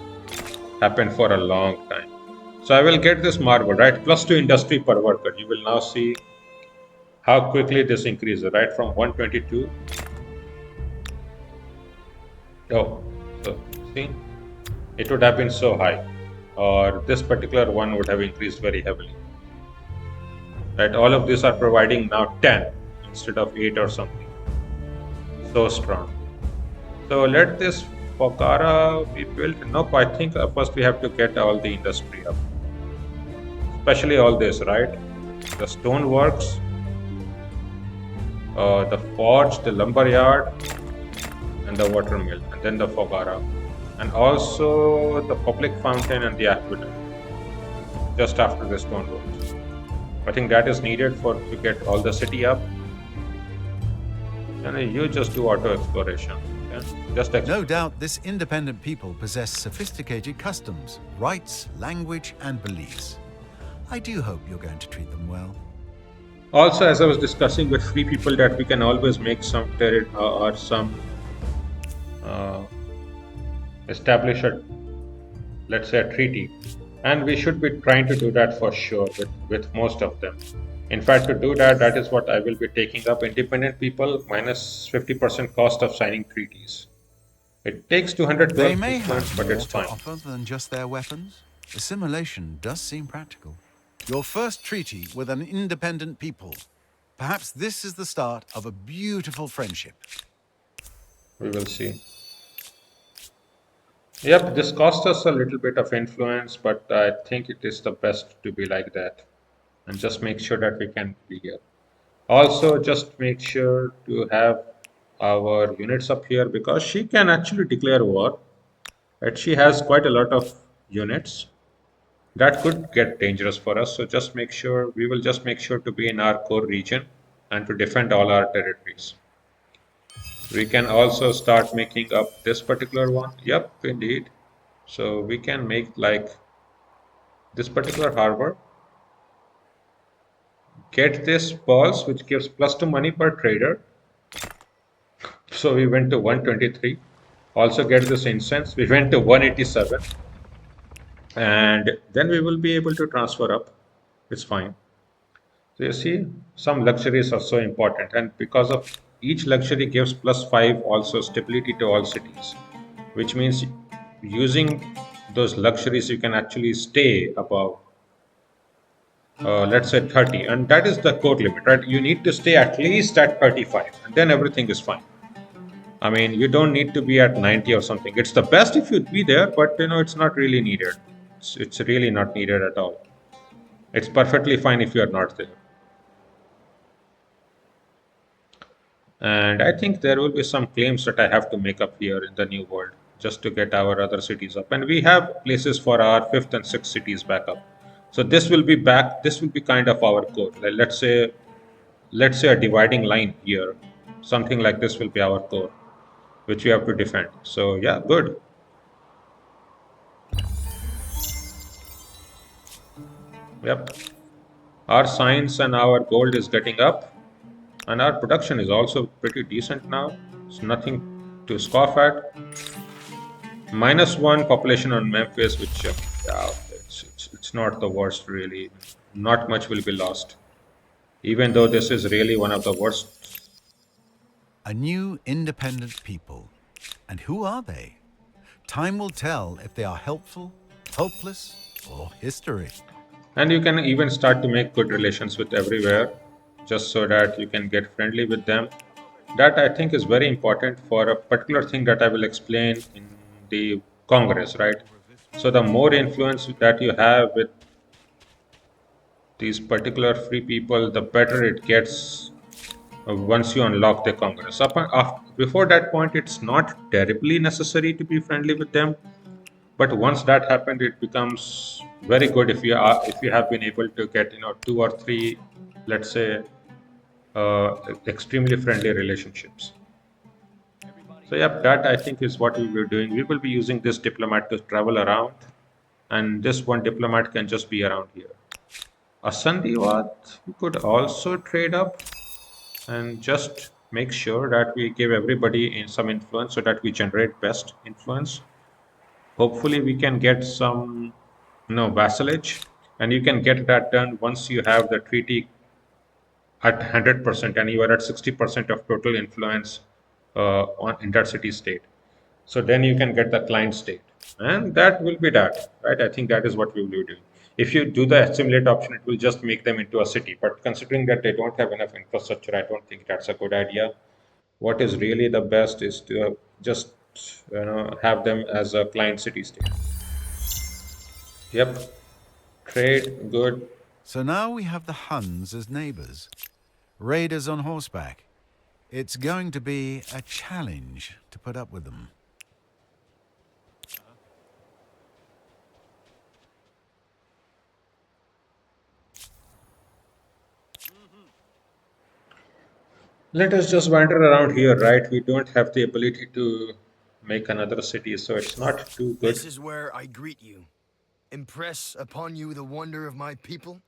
Speaker 1: happen for a long time. So I will get this marble, right? Plus 2 industry per worker. You will now see how quickly this increases, right? From 122. Oh, so see, it would have been so high, or this particular one would have increased very heavily. Right? All of these are providing now 10 instead of 8 or something. So strong. So let this Pokhara be built. Nope, I think first we have to get all the industry up. Especially all this, right? The stoneworks, the forge, the lumber yard, and the water mill, and then the Pokhara. And also the public fountain and the aqueduct, just after the stoneworks. I think that is needed to get all the city up. And you just do auto exploration. Just
Speaker 2: no doubt this independent people possess sophisticated customs, rights, language, and beliefs. I do hope you're going to treat them well.
Speaker 1: Also, as I was discussing with free people, that we can always make some or some establish a, let's say, a treaty, and we should be trying to do that for sure with most of them. In fact, to do that, that is what I will be taking up. Independent people minus 50% cost of signing treaties. It takes
Speaker 2: They
Speaker 1: 212
Speaker 2: may
Speaker 1: influence,
Speaker 2: have
Speaker 1: but it's
Speaker 2: more to
Speaker 1: fine.
Speaker 2: offer than just their weapons. Assimilation does seem practical. Your first treaty with an independent people. Perhaps this is the start of a beautiful friendship.
Speaker 1: We will see. Yep, this cost us a little bit of influence, but I think it is the best to be like that. And just make sure that we can be here. Also, just make sure to have our units up here because she can actually declare war. Right? She has quite a lot of units. That could get dangerous for us. So just make sure, we will just make sure to be in our core region and to defend all our territories. We can also start making up this particular one. Yep, indeed. So we can make like this particular harbor, get this pulse which gives plus 2 money per trader. So we went to 123. Also get this incense. We went to 187. And then we will be able to transfer up. It's fine. So you see, some luxuries are so important, and because of each luxury gives plus 5 also stability to all cities, which means using those luxuries you can actually stay above, let's say 30, and that is the core limit, right? You need to stay at least at 35, and then everything is fine. I mean, you don't need to be at 90 or something. It's the best if you'd be there, but it's not really needed. It's really not needed at all. It's perfectly fine if you are not there. And I think there will be some claims that I have to make up here in the new world just to get our other cities up. And we have places for our fifth and sixth cities back up. So this will be back, this will be kind of our core. Let's say a dividing line here. Something like this will be our core, which we have to defend. So yeah, good. Yep. Our science and our gold is getting up, and our production is also pretty decent now. It's nothing to scoff at. -1 population on Memphis, which yeah, it's not the worst really. Not much will be lost, even though this is really one of the worst.
Speaker 2: A new independent people. And who are they? Time will tell if they are helpful, hopeless, or history.
Speaker 1: And you can even start to make good relations with everywhere, just so that you can get friendly with them. That I think is very important for a particular thing that I will explain in the Congress, right? So the more influence that you have with these particular free people, the better it gets once you unlock the Congress. Before that point, it's not terribly necessary to be friendly with them, but once that happened, it becomes very good if you have been able to get 2 or 3, let's say, extremely friendly relationships. So yeah, that I think is what we will be doing. We will be using this diplomat to travel around, and this one diplomat can just be around here. A Sandivat, we could also trade up and just make sure that we give everybody in some influence so that we generate best influence. Hopefully we can get some vassalage, and you can get that done once you have the treaty at 100% and you are at 60% of total influence in that city state. So then you can get the client state, and that will be that, right? I think that is what we will be doing. If you do the assimilate option, it will just make them into a city. But considering that they don't have enough infrastructure, I don't think that's a good idea. What is really the best is to just have them as a client city state. Yep, trade good.
Speaker 2: So now we have the Huns as neighbors, raiders on horseback. It's going to be a challenge to put up with them.
Speaker 1: Let us just wander around here, right? We don't have the ability to make another city, so it's not too
Speaker 4: This
Speaker 1: good.
Speaker 4: is where I greet you, impress upon you the wonder of my people,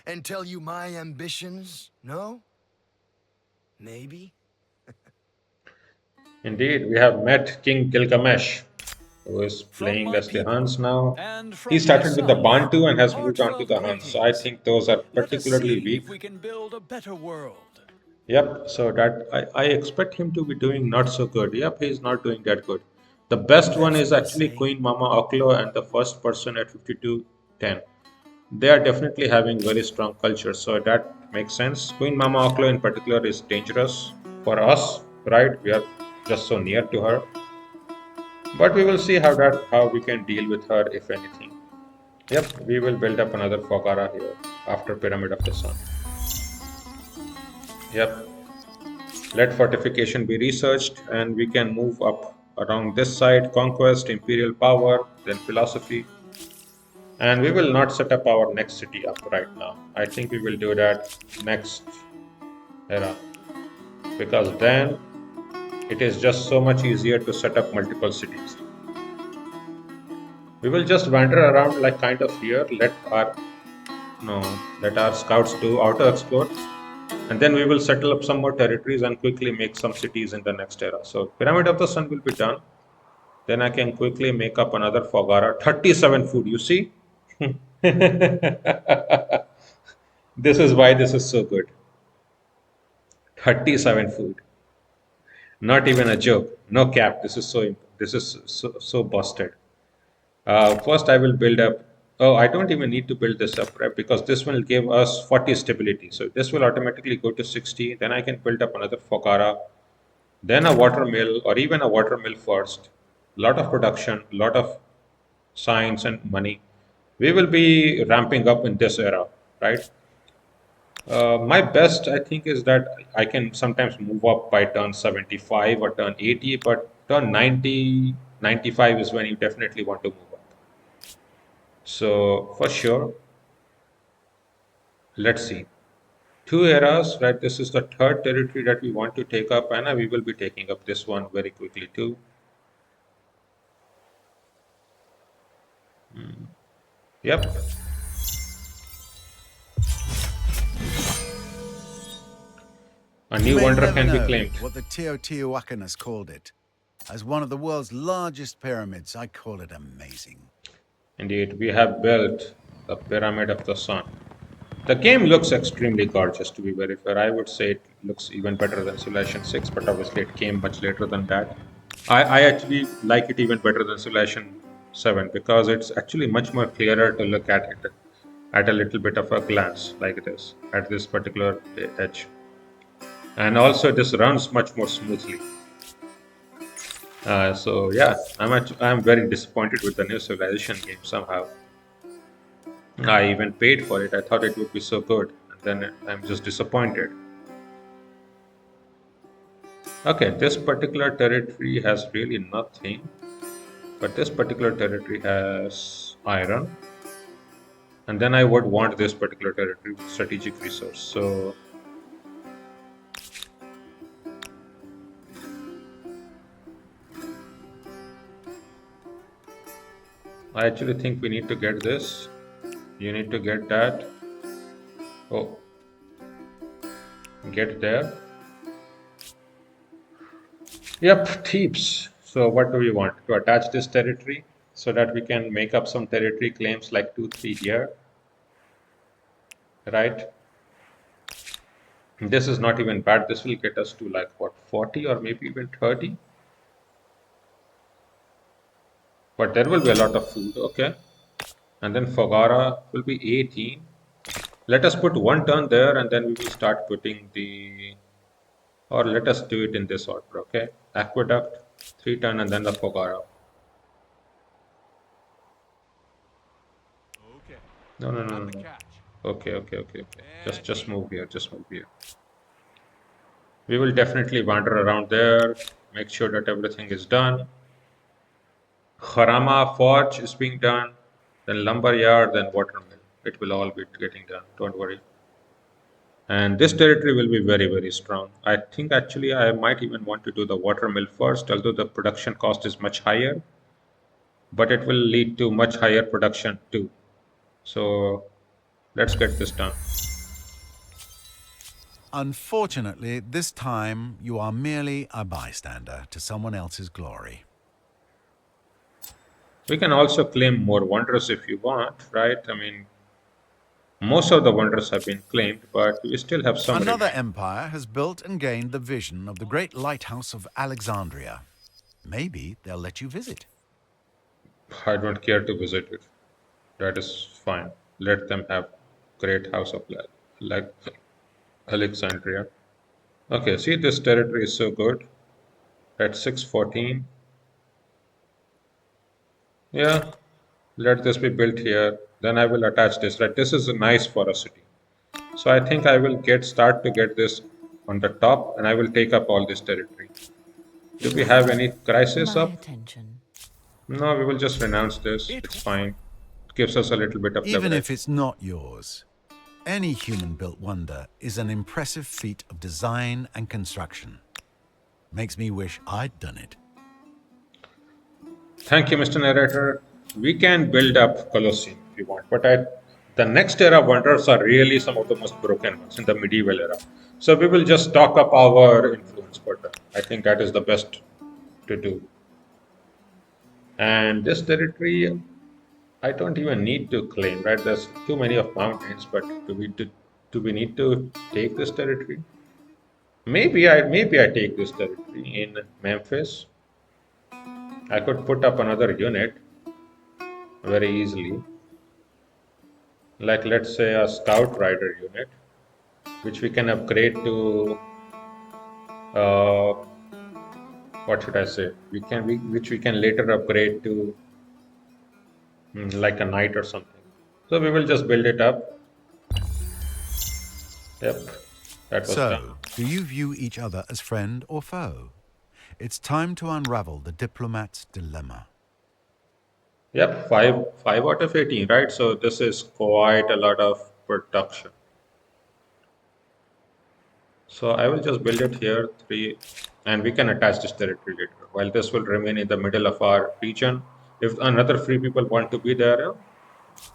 Speaker 4: and tell you my ambitions? No? Maybe?
Speaker 1: Indeed, we have met King Gilgamesh. who is
Speaker 5: From
Speaker 1: playing
Speaker 5: my
Speaker 1: as the
Speaker 5: people
Speaker 1: Huns now.
Speaker 5: and
Speaker 1: He
Speaker 5: from
Speaker 1: started with the
Speaker 5: myself,
Speaker 1: Bantu and has moved on to
Speaker 5: heartfelt
Speaker 1: the Huns. So I
Speaker 5: greetings.
Speaker 1: think those are
Speaker 5: Let us
Speaker 1: particularly
Speaker 5: see
Speaker 1: weak.
Speaker 5: if we can build a better world.
Speaker 1: Yep, so that I expect him to be doing not so good. Yep, he's not doing that good. The best one
Speaker 5: That's
Speaker 1: is
Speaker 5: what they
Speaker 1: actually
Speaker 5: say.
Speaker 1: Queen Mama Oklo and the first person at 5210. They are definitely having very strong culture, so that makes sense. Queen Mama Oklo in particular is dangerous for us, right? We are just so near to her. But we will see how we can deal with her if anything. Yep, we will build up another Fogara here after Pyramid of the Sun. Yep. Let fortification be researched, and we can move up around this side: conquest, imperial power, then philosophy. And we will not set up our next city up right now. I think we will do that next era, because then it is just so much easier to set up multiple cities. We will just wander around like kind of here. Let our scouts do auto explore, and then we will settle up some more territories and quickly make some cities in the next era. So Pyramid of the Sun will be done. Then I can quickly make up another Fogara. 37 food, you see? This is why this is so good. 37 food. Not even a joke. No cap. This is so busted. First, I will build up. Oh, I don't even need to build this up, right? Because this will give us 40 stability. So this will automatically go to 60. Then I can build up another Fogara, then a watermill, or even a watermill first. Lot of production, lot of science and money. We will be ramping up in this era, right? My best, I think, is that I can sometimes move up by turn 75 or turn 80, but turn 90, 95 is when you definitely want to move up. So, for sure, let's see. Two eras, right? This is the third territory that we want to take up, and we will be taking up this one very quickly too. Yep. A
Speaker 2: You
Speaker 1: new
Speaker 2: may
Speaker 1: wonder
Speaker 2: never
Speaker 1: can be
Speaker 2: know
Speaker 1: claimed.
Speaker 2: what the Teotihuacanas called it. As one of the world's largest pyramids, I call it amazing.
Speaker 1: Indeed, we have built the Pyramid of the Sun. The game looks extremely gorgeous, to be very fair. I would say it looks even better than Civilization 6, but obviously it came much later than that. I actually like it even better than Civilization 7 because it's actually much more clearer to look at it at a little bit of a glance like this at this particular edge. And also, this runs much more smoothly. So yeah, I'm very disappointed with the new Civilization game somehow. I even paid for it. I thought it would be so good, and then I'm just disappointed. Okay, this particular territory has really nothing, but this particular territory has iron, and then I would want this particular territory with strategic resource. So I actually think we need to get this. You need to get that. Oh, get there. Yep, Thebes. So what do we want? To attach this territory so that we can make up some territory claims like 2, 3 here, right? This is not even bad. This will get us to like what, 40 or maybe even 30. But there will be a lot of food. Okay. And then Fogara will be 18. Let us put one turn there and then we will start putting the, or let us do it in this order. Okay. Aqueduct, 3 turn, and then the Fogara.
Speaker 5: Okay.
Speaker 1: No, no, no,
Speaker 5: Got
Speaker 1: no,
Speaker 5: the
Speaker 1: no.
Speaker 5: catch.
Speaker 1: Okay.
Speaker 5: And
Speaker 1: Just
Speaker 5: aim.
Speaker 1: move here. Just move here. We will definitely wander around there, make sure that everything is done. Harama Forge is being done, then lumber yard, then watermill. It will all be getting done. Don't worry. And this territory will be very, very strong. I think actually I might even want to do the watermill first, although the production cost is much higher, but it will lead to much higher production too. So let's get this done.
Speaker 2: Unfortunately, this time you are merely a bystander to someone else's glory.
Speaker 1: We can also claim more wonders if you want, right? I mean, most of the wonders have been claimed, but we still have some
Speaker 2: Another
Speaker 1: remaining.
Speaker 2: empire has built and gained the vision of the great lighthouse of Alexandria. Maybe they'll let you visit.
Speaker 1: I don't care to visit it. That is fine. Let them have great house of like Alexandria. Okay, see this territory is so good. At 614. Yeah, let this be built here. Then I will attach this. Right, this is nice for a city. So I think I will start to get this on the top, and I will take up all this territory. Do
Speaker 3: You
Speaker 1: we have any
Speaker 3: have
Speaker 1: crisis
Speaker 3: my
Speaker 1: up?
Speaker 3: attention.
Speaker 1: No, we will just renounce this.
Speaker 5: It
Speaker 1: It's fine. It gives us a little bit of
Speaker 2: Even if
Speaker 1: leverage.
Speaker 2: it's not yours, any human-built wonder is an impressive feat of design and construction. Makes me wish I'd done it.
Speaker 1: Thank you, Mr. Narrator. We can build up Colosseum if you want, but the next era wonders are really some of the most broken ones in the medieval era. So we will just stock up our influence per turn. I think that is the best to do. And this territory, I don't even need to claim, right? There's too many of mountains, but do we need to take this territory? Maybe I take this territory in Memphis. I could put up another unit very easily, like let's say a scout rider unit, which we can upgrade to uh, what should I say? Which we can later upgrade to like a knight or something. So we will just build it up. Yep, that was done.
Speaker 2: So, do you view each other as friend or foe? It's time to unravel the diplomat's dilemma.
Speaker 1: Yep, five out of 18, right? So this is quite a lot of production. So I will just build it here, three, and we can attach this territory later. While this will remain in the middle of our region, if another free people want to be there,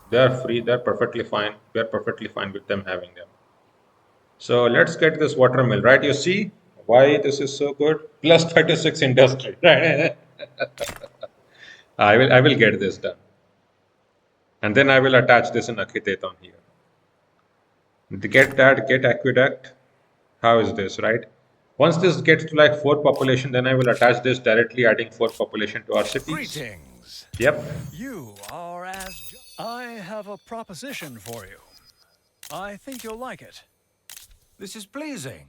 Speaker 1: they are free. They're perfectly fine. We're perfectly fine with them having them. So let's get this water mill, right? You see why this is so good? Plus 36 industry, right? I will get this done, and then I will attach this in Akhitheton here. To get aqueduct. How is this, right? Once this gets to like 4 population, then I will attach this directly, adding 4 population to our cities.
Speaker 5: Greetings.
Speaker 1: Yep.
Speaker 5: You are as. I have a proposition for you. I think you'll like it.
Speaker 6: This is pleasing.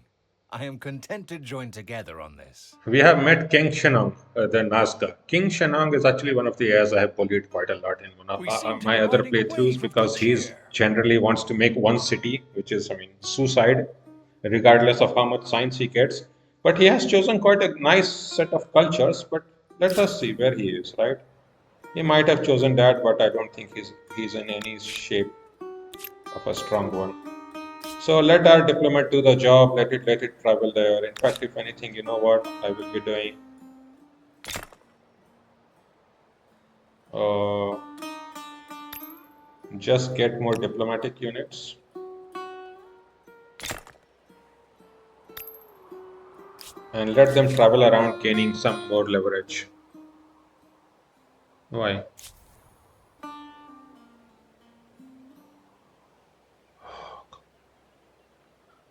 Speaker 6: I am content to join together on this.
Speaker 1: We have met King Shenong, the Nazca. King Shenong is actually one of the heirs I have bullied quite a lot in one of
Speaker 5: We seem to
Speaker 1: my
Speaker 5: be
Speaker 1: other
Speaker 5: riding a
Speaker 1: playthroughs
Speaker 5: wave of good
Speaker 1: because he's
Speaker 5: cheer.
Speaker 1: generally wants to make one city, which is, I mean, suicide, regardless of how much science he gets. But he has chosen quite a nice set of cultures. But let us see where he is, right? He might have chosen that, but I don't think he's in any shape of a strong one. So let our diplomat do the job. Let it travel there. In fact, if anything, you know what I will be doing? Uh, just get more diplomatic units. And let them travel around gaining some more leverage. Why?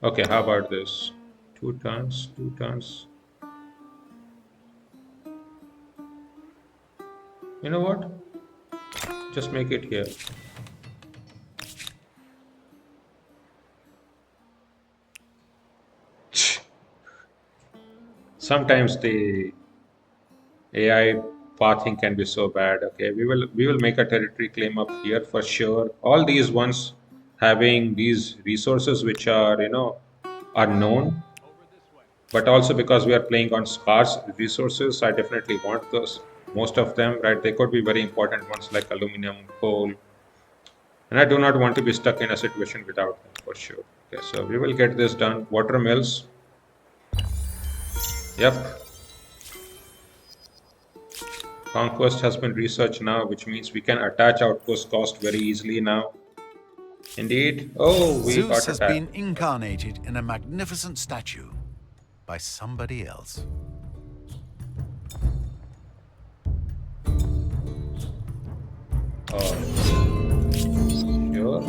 Speaker 1: Okay, how about this? 2 turns, 2 turns. You know what? Just make it here. Sometimes the AI pathing can be so bad. Okay, we will make a territory claim up here for sure. All these ones having these resources which are are known, but also because we are playing on scarce resources, I definitely want those. Most of them, right? They could be very important ones like aluminum, coal, and I do not want to be stuck in a situation without them for sure. Okay, so we will get this done. Water mills. Yep. Conquest has been researched now, which means we can attach outpost cost very easily now. Indeed. Oh, we
Speaker 2: Zeus
Speaker 1: got
Speaker 2: has
Speaker 1: attacked.
Speaker 2: been incarnated in a magnificent statue by somebody else.
Speaker 1: Oh, sure.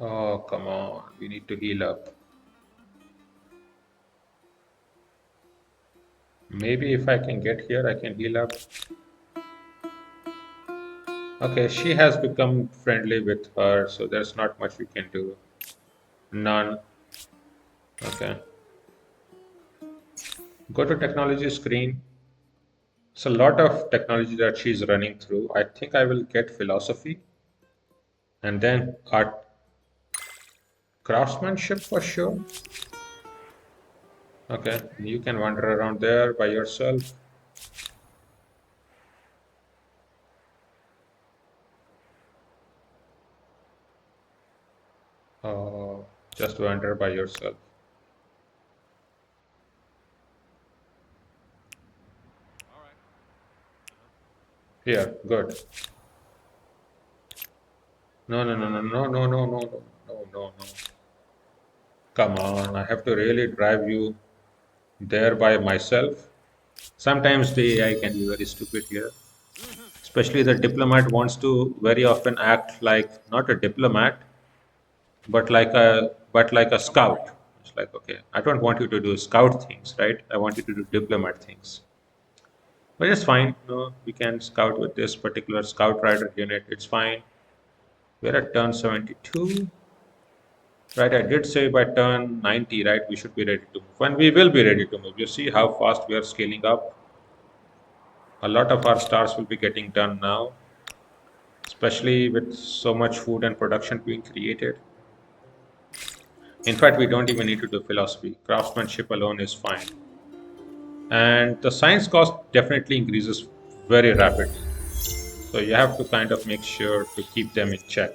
Speaker 1: Oh, come on. We need to heal up. Maybe if I can get here, I can heal up. Okay, she has become friendly with her, so there's not much we can do. None. Okay. Go to technology screen. It's a lot of technology that she's running through. I think I will get philosophy and then art craftsmanship for sure. Okay, you can wander around there by yourself. Just wander by yourself. Here, good. No, no, no, no, no, no, no, no, no, no, no, no. Come on, I have to really drive you there by myself. Sometimes the AI can be very stupid here. Especially the diplomat wants to very often act like not a diplomat, but like a scout. It's like, okay, I don't want you to do scout things, right? I want you to do diplomat things. But it's fine. No, we can scout with this particular scout rider unit. It's fine. We're at turn 72. Right, I did say by turn 90, right, we should be ready to move. And we will be ready to move. You see how fast we are scaling up. A lot of our stars will be getting done now, especially with so much food and production being created. In fact, we don't even need to do philosophy. Craftsmanship alone is fine. And the science cost definitely increases very rapidly. So you have to kind of make sure to keep them in check.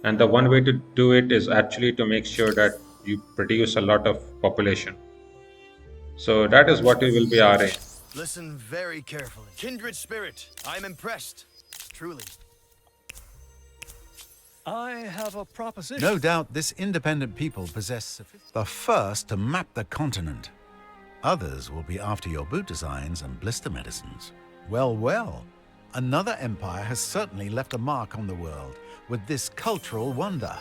Speaker 1: And the one way to do it is actually to make sure that you produce a lot of population. So that is what we will be our aim.
Speaker 4: Listen very carefully. Kindred spirit, I'm impressed. Truly.
Speaker 5: I have a proposition.
Speaker 2: No doubt this independent people possess the first to map the continent. Others will be after your boot designs and blister medicines. Well, well, another empire has certainly left a mark on the world with this cultural wonder.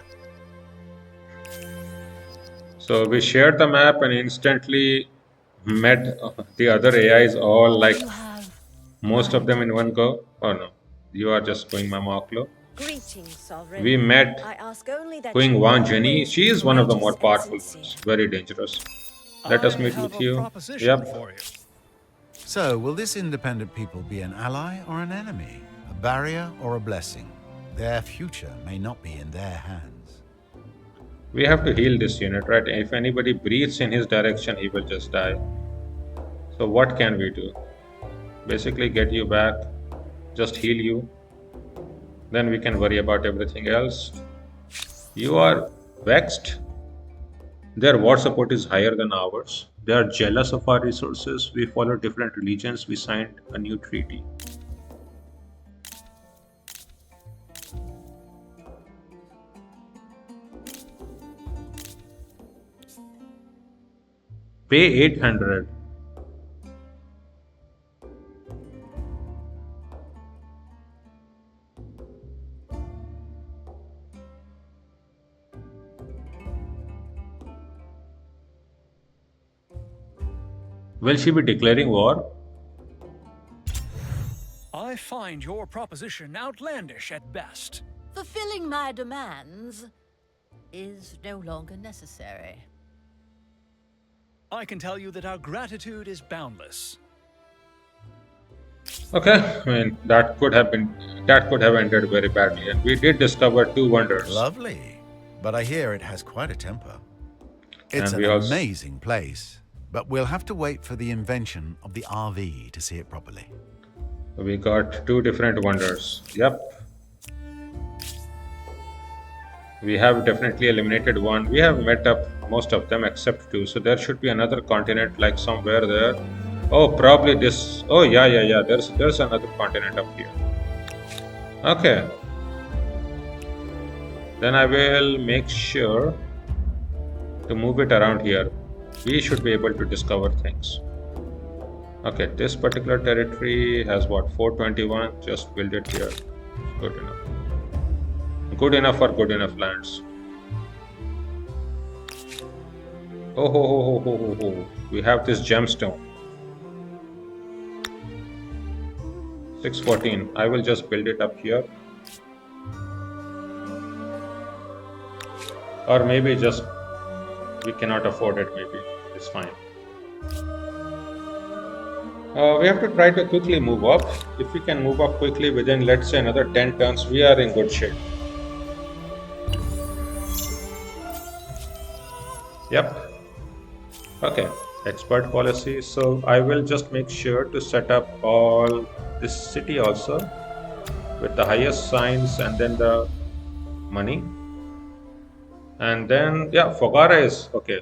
Speaker 1: So we shared the map and instantly met the other AIs all like
Speaker 3: You have
Speaker 1: most
Speaker 3: my
Speaker 1: of them in one
Speaker 3: attention.
Speaker 1: go. Oh no, you are just going Mama Oklo.
Speaker 7: Greetings, Sovereign.
Speaker 1: We met
Speaker 7: I ask only that
Speaker 1: Queen
Speaker 7: you
Speaker 1: Wan Jenny.
Speaker 7: always
Speaker 1: She
Speaker 7: be
Speaker 1: is one of the
Speaker 7: courageous
Speaker 1: more
Speaker 7: and
Speaker 1: powerful
Speaker 7: sincere.
Speaker 1: ones, very dangerous. Let
Speaker 5: I
Speaker 1: us meet
Speaker 5: have
Speaker 1: with
Speaker 5: a
Speaker 1: you.
Speaker 5: proposition
Speaker 1: Yep.
Speaker 5: for you.
Speaker 2: So, will this independent people be an ally or an enemy? A barrier or a blessing? Their future may not be in their hands.
Speaker 1: We have to heal this unit, right? If anybody breathes in his direction, he will just die. So what can we do? Basically get you back, just heal you. Then we can worry about everything else. You are vexed. Their war support is higher than ours. They are jealous of our resources. We follow different religions. We signed a new treaty. Pay 800. Will she be declaring war?
Speaker 5: I find your proposition outlandish at best.
Speaker 3: Fulfilling my demands is no longer necessary.
Speaker 5: I can tell you that our gratitude is boundless.
Speaker 1: Okay, I mean that could have ended very badly, and we did discover two wonders.
Speaker 2: Lovely. But I hear it has quite a temper. It's
Speaker 1: And
Speaker 2: an
Speaker 1: we also
Speaker 2: amazing place, but we'll have to wait for the invention of the RV to see it properly.
Speaker 1: we got two different wonders. Yep. We have definitely eliminated one. We have met up most of them except two. So there should be another continent like somewhere there. Oh, probably this. Oh, yeah, yeah, yeah. There's another continent up here. Okay. Then I will make sure to move it around here. We should be able to discover things. Okay, this particular territory has what, 421? Just build it here. Good enough. Good enough for good enough lands. Oh, ho, ho, ho, ho, ho, ho. We have this gemstone. 614. I will just build it up here. Or maybe just we cannot afford it, maybe. It's fine. We have to try to quickly move up. If we can move up quickly within, let's say, another 10 turns, we are in good shape. Yep. Okay. Expert policy. So I will just make sure to set up all this city also with the highest signs and then the money. And then, yeah, Fogara is okay.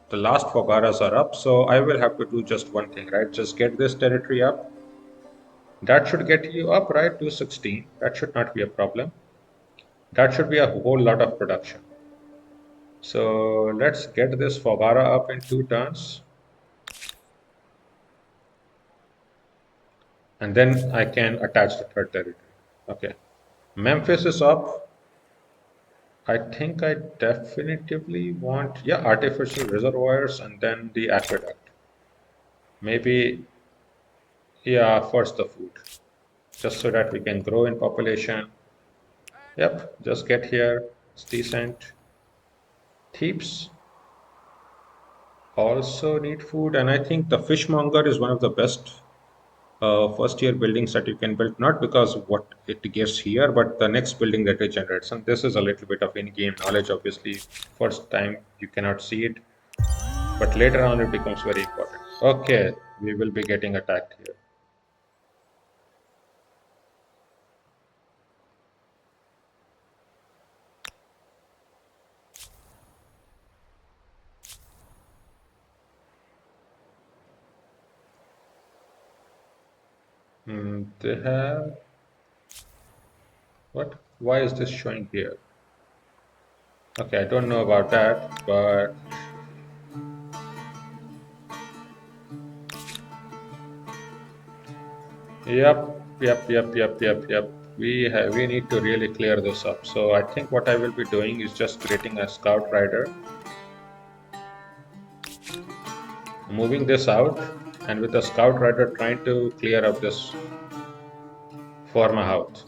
Speaker 1: The last Fogaras are up. So I will have to do just one thing, right? Just get this territory up. That should get you up, right, to 16. That should not be a problem. That should be a whole lot of production. So let's get this Fogara up in 2 turns. And then I can attach the third territory. Okay. Memphis is up. I think I definitively want, yeah, artificial reservoirs and then the aqueduct. Maybe, yeah, first the food. Just so that we can grow in population. Yep, just get here. It's decent. Thieves also need food, and I think the fishmonger is one of the best first year buildings that you can build, not because of what it gives here, but the next building that it generates. And this is a little bit of in-game knowledge, obviously. First time you cannot see it, but later on it becomes very important. Okay, we will be getting attacked here. They have what? Why is this showing here? Okay, I don't know about that, but yep. We need to really clear this up. So I think what I will be doing is just creating a scout rider, moving this out, and with the scout rider trying to clear up this Forma house.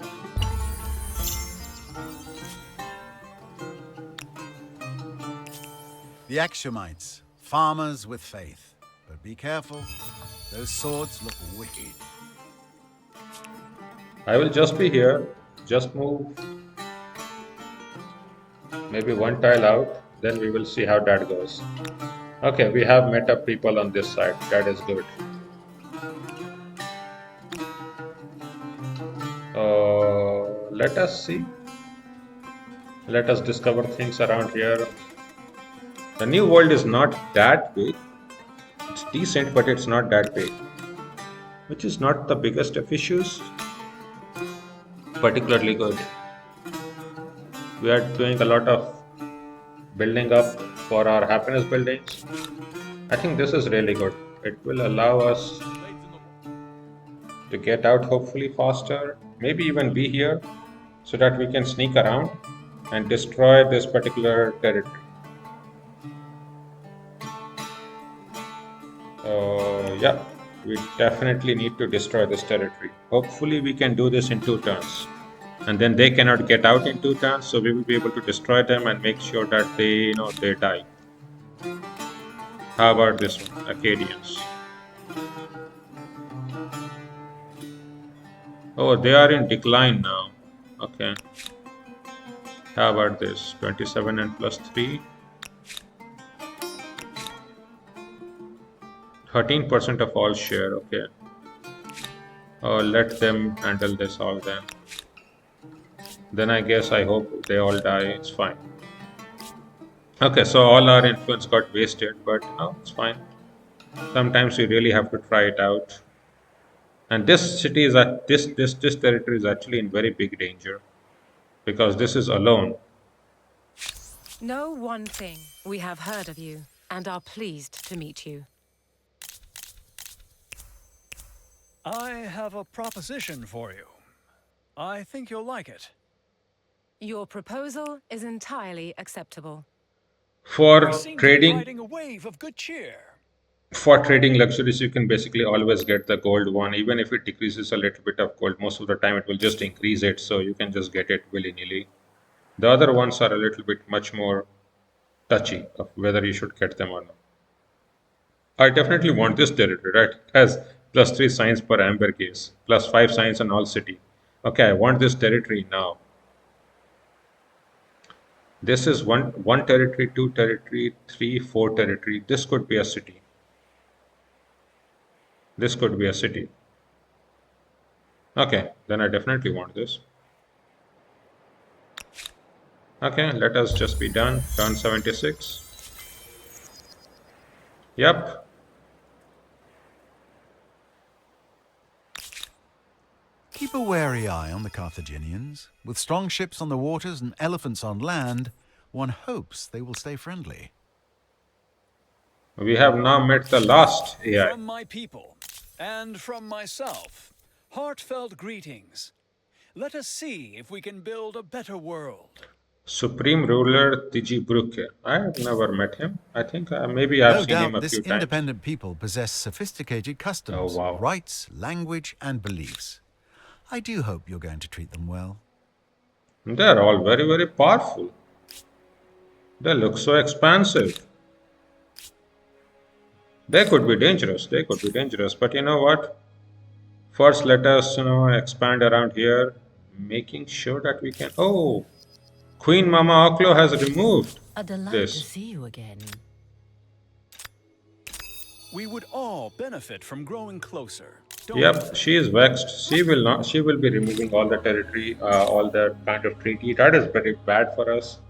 Speaker 2: The Axiomites, farmers with faith. But be careful, those swords look wicked.
Speaker 1: I will just be here, just move maybe one tile out, then we will see how that goes. Okay, we have met up people on this side, that is good. Let us see. Let us discover things around here. The new world is not that big. It's decent, but it's not that big. Which is not the biggest of issues. Particularly good. We are doing a lot of building up for our happiness buildings. I think this is really good. It will allow us to get out hopefully faster. Maybe even be here so that we can sneak around and destroy this particular territory. Yeah, we definitely need to destroy this territory. Hopefully we can do this in 2 turns. And then they cannot get out in 2 turns, so we will be able to destroy them and make sure that they die. How about this one, Acadians? Oh, they are in decline now. Okay. How about this? 27 and plus 3. 13% of all share. Okay. Let them handle this all then. Then I guess I hope they all die. It's fine. Okay, so all our influence got wasted, but no, it's fine. Sometimes we really have to try it out. And this city is at this territory is actually in very big danger because this is alone.
Speaker 8: Know one thing. We have heard of you and are pleased to meet you.
Speaker 5: I have a proposition for you. I think you'll like it.
Speaker 8: Your proposal is entirely acceptable.
Speaker 5: You
Speaker 1: For
Speaker 5: seem to be
Speaker 1: trading,
Speaker 5: riding a wave of good cheer.
Speaker 1: for trading luxuries, you can basically always get the gold one, even if it decreases a little bit of gold. Most of the time, it will just increase it, so you can just get it willy-nilly. The other ones are a little bit much more touchy of whether you should get them or not. I definitely want this territory, right? It has +3 signs per amber case, +5 signs on all city. Okay, I want this territory now. This is one territory, two territory, three, four territory. This could be a city. This could be a city. Okay, then I definitely want this. Okay, let us just be done. Turn 76. Yep.
Speaker 2: Keep a wary eye on the Carthaginians. With strong ships on the waters and elephants on land, one hopes they will stay friendly.
Speaker 1: We have now met the last AI.
Speaker 5: From my people and from myself, heartfelt greetings. Let us see if we can build a better world.
Speaker 1: Supreme Ruler Tiji Bruke. I have never met him. I think maybe I've
Speaker 2: No
Speaker 1: seen him
Speaker 2: doubt
Speaker 1: a
Speaker 2: this
Speaker 1: few times.
Speaker 2: independent people possess sophisticated customs,
Speaker 1: Oh, wow.
Speaker 2: rights, language, and beliefs. I do hope you're going to treat them well.
Speaker 1: They're all very, very powerful. They look so expansive. They could be dangerous. They could be dangerous. But you know what? First, let us, expand around here, making sure that we can. Oh, Queen Mama Oklo has removed
Speaker 3: A delight to
Speaker 1: this.
Speaker 3: see you again.
Speaker 5: We would all benefit from growing closer. Don't we?
Speaker 1: Yep, she is vexed. She will not. She will be removing all the territory, all the kind of treaty. That is very bad for us.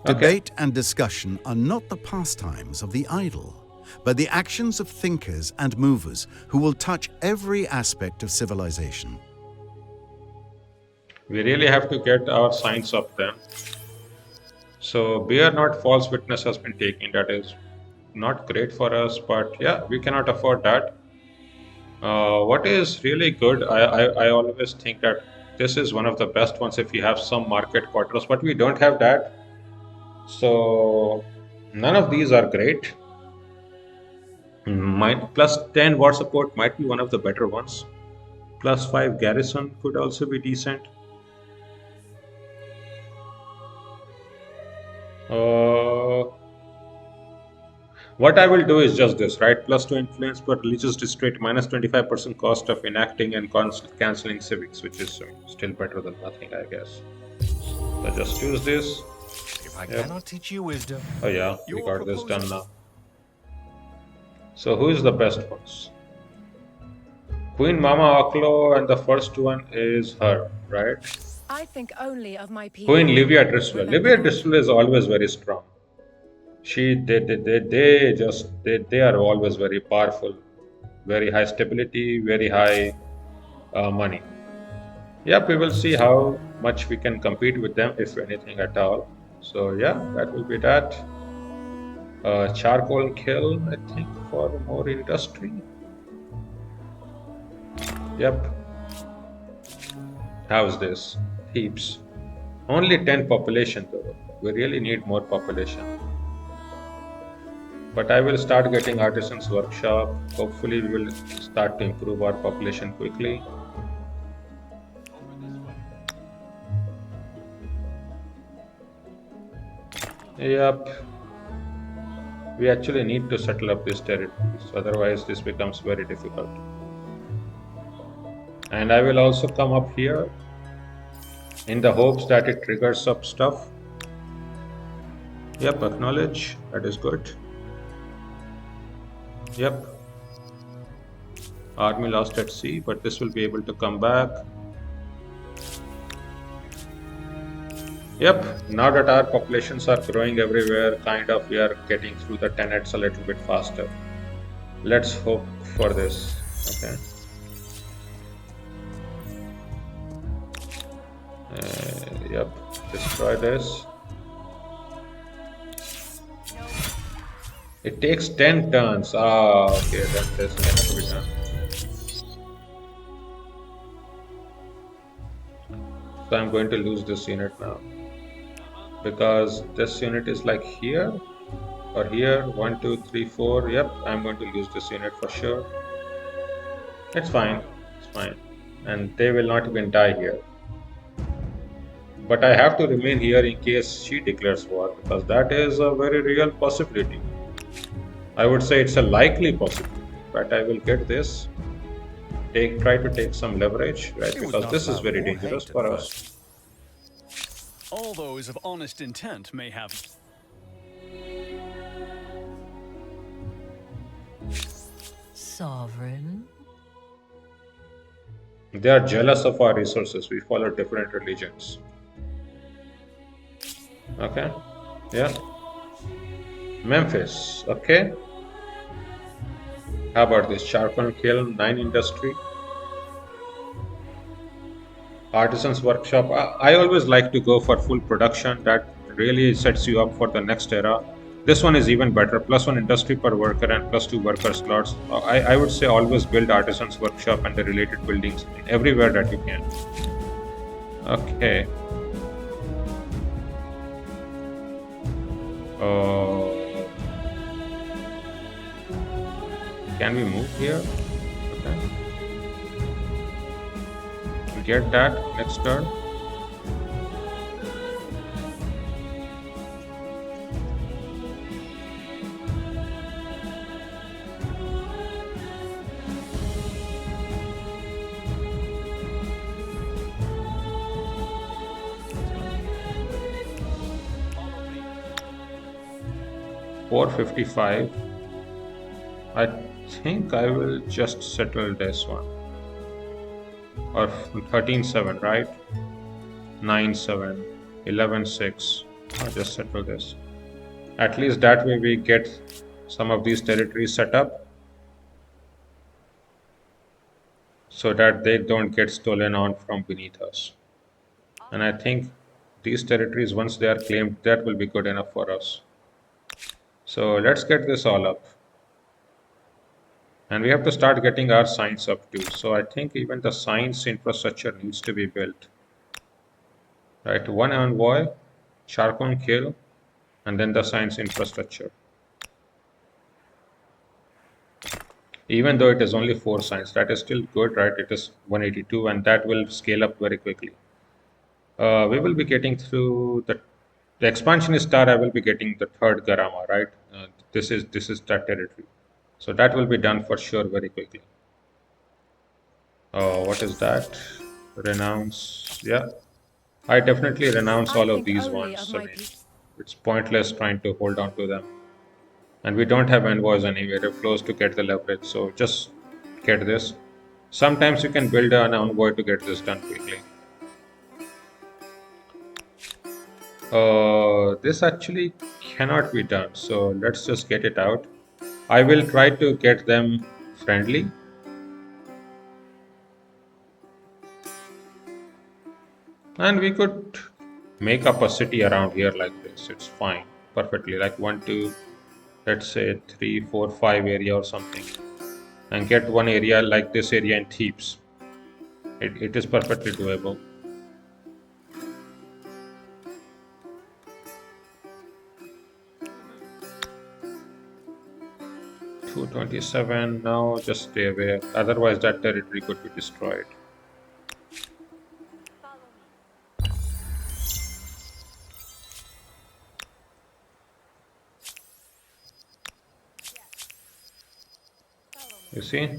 Speaker 1: Okay.
Speaker 2: Debate and discussion are not the pastimes of the idle, but the actions of thinkers and movers who will touch every aspect of civilization.
Speaker 1: We really have to get our signs up then. So, bear not false witness has been taken. That is not great for us, but yeah, we cannot afford that. What is really good, I always think that this is one of the best ones if you have some market quarters, but we don't have that. So, none of these are great. +10 war support might be one of the better ones. +5 garrison could also be decent. What I will do is just this, right? +2 influence per religious district, -25% cost of enacting and cancelling civics, which is still better than nothing, I guess. So just choose this.
Speaker 6: If I
Speaker 1: Yep.
Speaker 6: cannot teach you wisdom,
Speaker 1: Oh yeah, we
Speaker 5: Your
Speaker 1: got this done
Speaker 5: proposal.
Speaker 1: now. So who is the best ones? Queen Mama Oklo, and the first one is her, right?
Speaker 8: I think only of my people.
Speaker 1: Queen Livia Driscoll.
Speaker 8: Remember
Speaker 1: Livia
Speaker 8: that.
Speaker 1: Driscoll is always very strong. They are always very powerful, very high stability, very high money. Yep, we will see how much we can compete with them, if anything at all. So yeah, that will be that. Charcoal kiln, I think, for more industry. Yep. How's this? Heaps. Only 10 population though. We really need more population. But I will start getting artisans workshop. Hopefully we will start to improve our population quickly. Yep. We actually need to settle up these territories, otherwise this becomes very difficult. And I will also come up here in the hopes that it triggers up stuff. Yep, acknowledge. That is good. Yep. Army lost at sea, but this will be able to come back. Yep, now that our populations are growing everywhere, kind of we are getting through the tenets a little bit faster. Let's hope for this. Okay. Yep, destroy this. It takes 10 turns. Ah, okay, then this cannot be done. So I'm going to lose this unit now. Because this unit is like here or here. 1, 2, 3, 4. Yep, I'm going to lose this unit for sure. It's fine. It's fine. And they will not even die here. But I have to remain here in case she declares war, because that is a very real possibility. I would say it's a likely possibility, but I will get this. Try to take some leverage, right?
Speaker 6: She was
Speaker 1: Because
Speaker 6: not
Speaker 1: this is
Speaker 6: about
Speaker 1: very
Speaker 6: war
Speaker 1: dangerous
Speaker 6: hate at
Speaker 1: for us.
Speaker 6: first.
Speaker 5: All those of honest intent may have.
Speaker 3: Sovereign?
Speaker 1: They are jealous of our resources. We follow different religions. Okay. Yeah. Memphis. Okay. How about this? Charcoal kiln, 9 industry. Artisans workshop. I always like to go for full production. That really sets you up for the next era. This one is even better. +1 industry per worker and +2 worker slots. I would say always build artisans workshop and the related buildings everywhere that you can. Okay. Can we move here? Okay. Get that next turn. $455. I think I will just settle this one. Or 13.7, right? 9.7, 11.6. I'll just settle this. At least that way we get some of these territories set up so that they don't get stolen on from beneath us. And I think these territories, once they are claimed, that will be good enough for us. So let's get this all up. And we have to start getting our science up too. So I think even the science infrastructure needs to be built. Right, 1 envoy, Charcon kill, and then the science infrastructure. Even though it is only 4 science, that is still good, right? It is 182, and that will scale up very quickly. We will be getting through the expansionist star. I will be getting the 3rd Garama, right? This is that territory. So that will be done for sure very quickly. What is that? Renounce. Yeah, I definitely renounce all of these ones. I mean, it's pointless trying to hold on to them. And we don't have envoys anywhere. It flows to get the leverage. So just get this. Sometimes you can build an envoy to get this done quickly. This actually cannot be done. So let's just get it out. I will try to get them friendly. And we could make up a city around here like this. It's fine. Perfectly. Like 1, 2, let's say 3, 4, 5 area or something. And get one area like this area in Thebes. It is perfectly doable. $227. Now just stay away. Otherwise that territory could be destroyed. You see?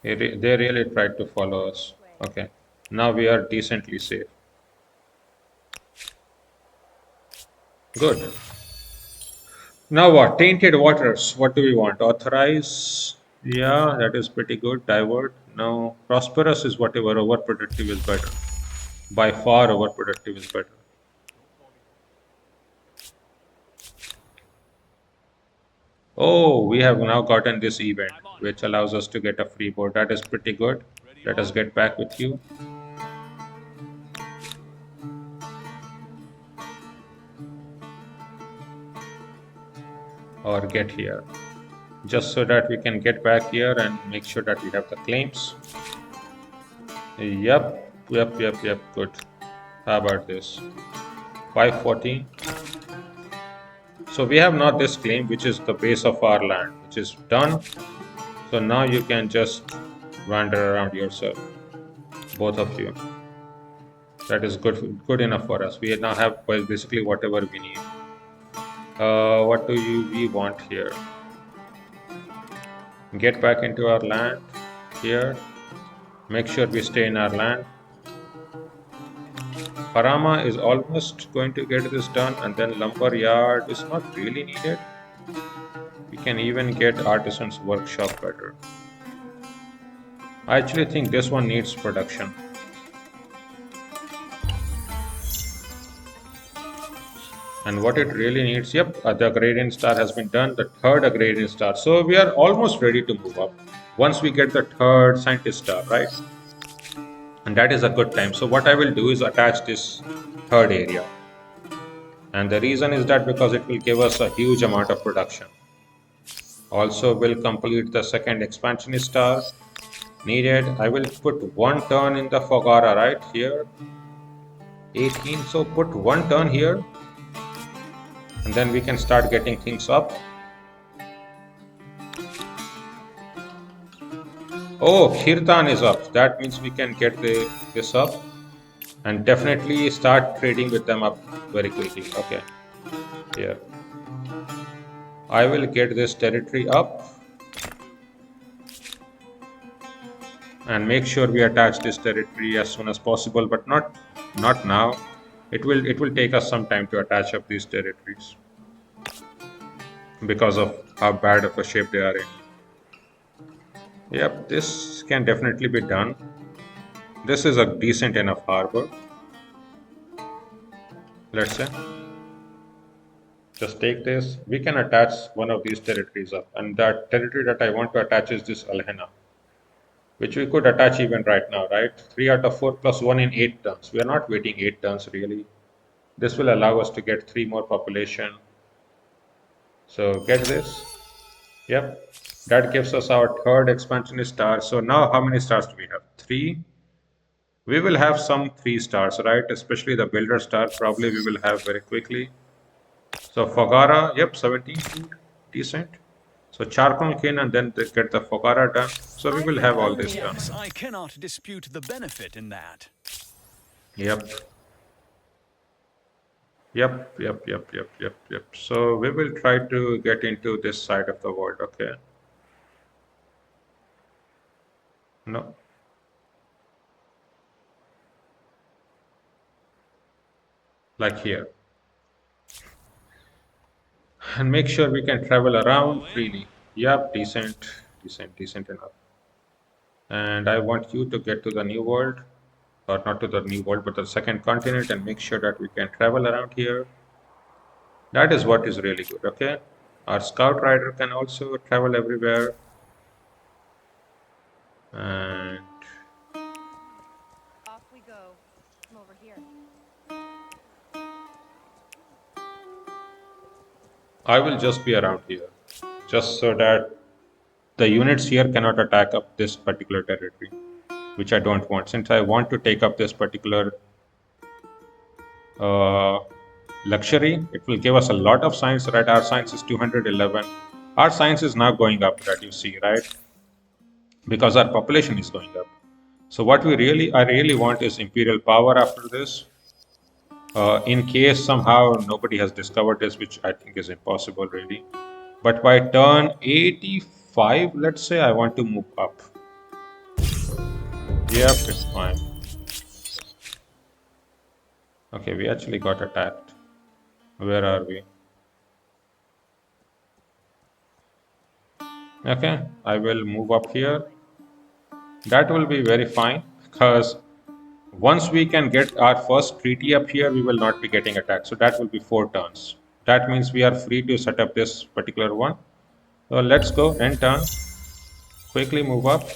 Speaker 1: They really tried to follow us. Okay. Now we are decently safe. Good. Now what? Tainted waters. What do we want? Authorize. Yeah, that is pretty good. Divert. Now, prosperous is whatever. Overproductive is better. By far, overproductive is better. Oh, we have now gotten this event, which allows us to get a free board. That is pretty good. Let us get back with you. Or get here. Just so that we can get back here and make sure that we have the claims. Yep, good. How about this? 514. So we have now this claim, which is the base of our land, which is done. So now you can just wander around yourself, both of you. That is good enough for us. We now have basically whatever we need. What do we want here? Get back into our land here. Make sure we stay in our land. Parama is almost going to get this done, and then lumber yard is not really needed. We can even get artisans workshop better. I actually think this one needs production. And what it really needs, yep, the agrarian star has been done, the third agrarian star. So we are almost ready to move up once we get the third scientist star, right? And that is a good time. So what I will do is attach this third area. And the reason is that because it will give us a huge amount of production. Also will complete the second expansion star needed. I will put one turn in the Fogara right here. 18. So put one turn here. And then we can start getting things up. Oh, Kirtan is up. That means we can get this up. And definitely start trading with them up very quickly. Okay. Here. I will get this territory up. And make sure we attach this territory as soon as possible, but not now. It will take us some time to attach up these territories because of how bad of a shape they are in. Yep, this can definitely be done. This is a decent enough harbor. Let's say. Just take this. We can attach one of these territories up. And that territory that I want to attach is this Alhena, which we could attach even right now, right? 3 out of 4 plus 1 in 8 turns. We are not waiting 8 turns really. This will allow us to get 3 more population. So get this. Yep. That gives us our third expansion star. So now how many stars do we have? 3. We will have some 3 stars, right? Especially the builder star, probably we will have very quickly. So Fogara, yep, 17, good, decent. So charcoal kiln and then get the Fogara done. So we will have all this done.
Speaker 5: Yes, I cannot dispute the benefit in that.
Speaker 1: Yep. Yep. So we will try to get into this side of the world, okay? No. Like here. And make sure we can travel around freely. Yep, decent enough. And I want you to get to the new world, or not to the new world, but the second continent, and make sure that we can travel around here. That is what is really good, okay? Our scout rider can also travel everywhere. And
Speaker 8: Off we go. Come over here.
Speaker 1: I will just be around here, just so that the units here cannot attack up this particular territory, which I don't want. Since I want to take up this particular luxury, it will give us a lot of science, right? Our science is 211. Our science is now going up, that you see, right? Because our population is going up. So what I really want is imperial power after this. In case somehow nobody has discovered this, which I think is impossible really. But by turn 85, let's say I want to move up. Yep, it's fine. Okay, we actually got attacked. Where are we? Okay, I will move up here. That will be very fine because once we can get our first treaty up here, we will not be getting attacked. So that will be 4 turns. That means we are free to set up this particular one. So let's go, end turn. Quickly move up.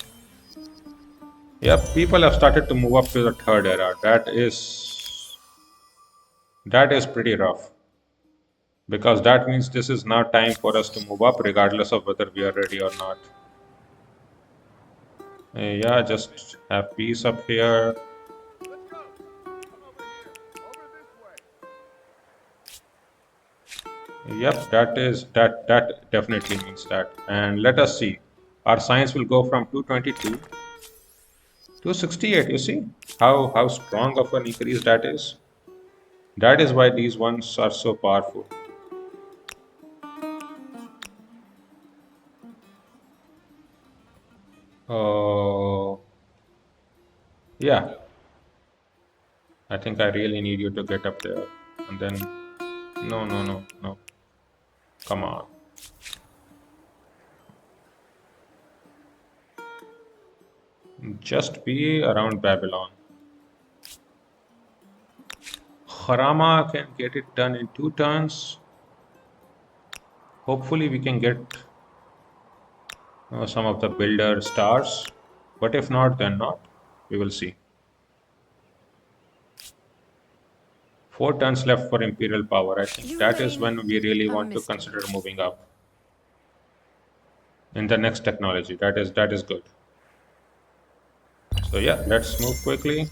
Speaker 1: Yep, people have started to move up to the third era. That is pretty rough. Because that means this is now time for us to move up regardless of whether we are ready or not. Yeah, just have peace up here. Yep, that definitely means that. And let us see. Our science will go from 222 to 68. You see how strong of an increase that is? That is why these ones are so powerful. Oh, yeah. I think I really need you to get up there. And then, no, no, no, no. Come on. Just be around Babylon. Harama can get it done in 2 turns. Hopefully, we can get some of the builder stars. But if not, then not. We will see. 4 turns left for Imperial power. I think
Speaker 7: You
Speaker 1: that is
Speaker 7: reign
Speaker 1: when we really
Speaker 7: a
Speaker 1: want to
Speaker 7: mystery.
Speaker 1: consider moving up in the next technology. That is good. So yeah, let's move quickly.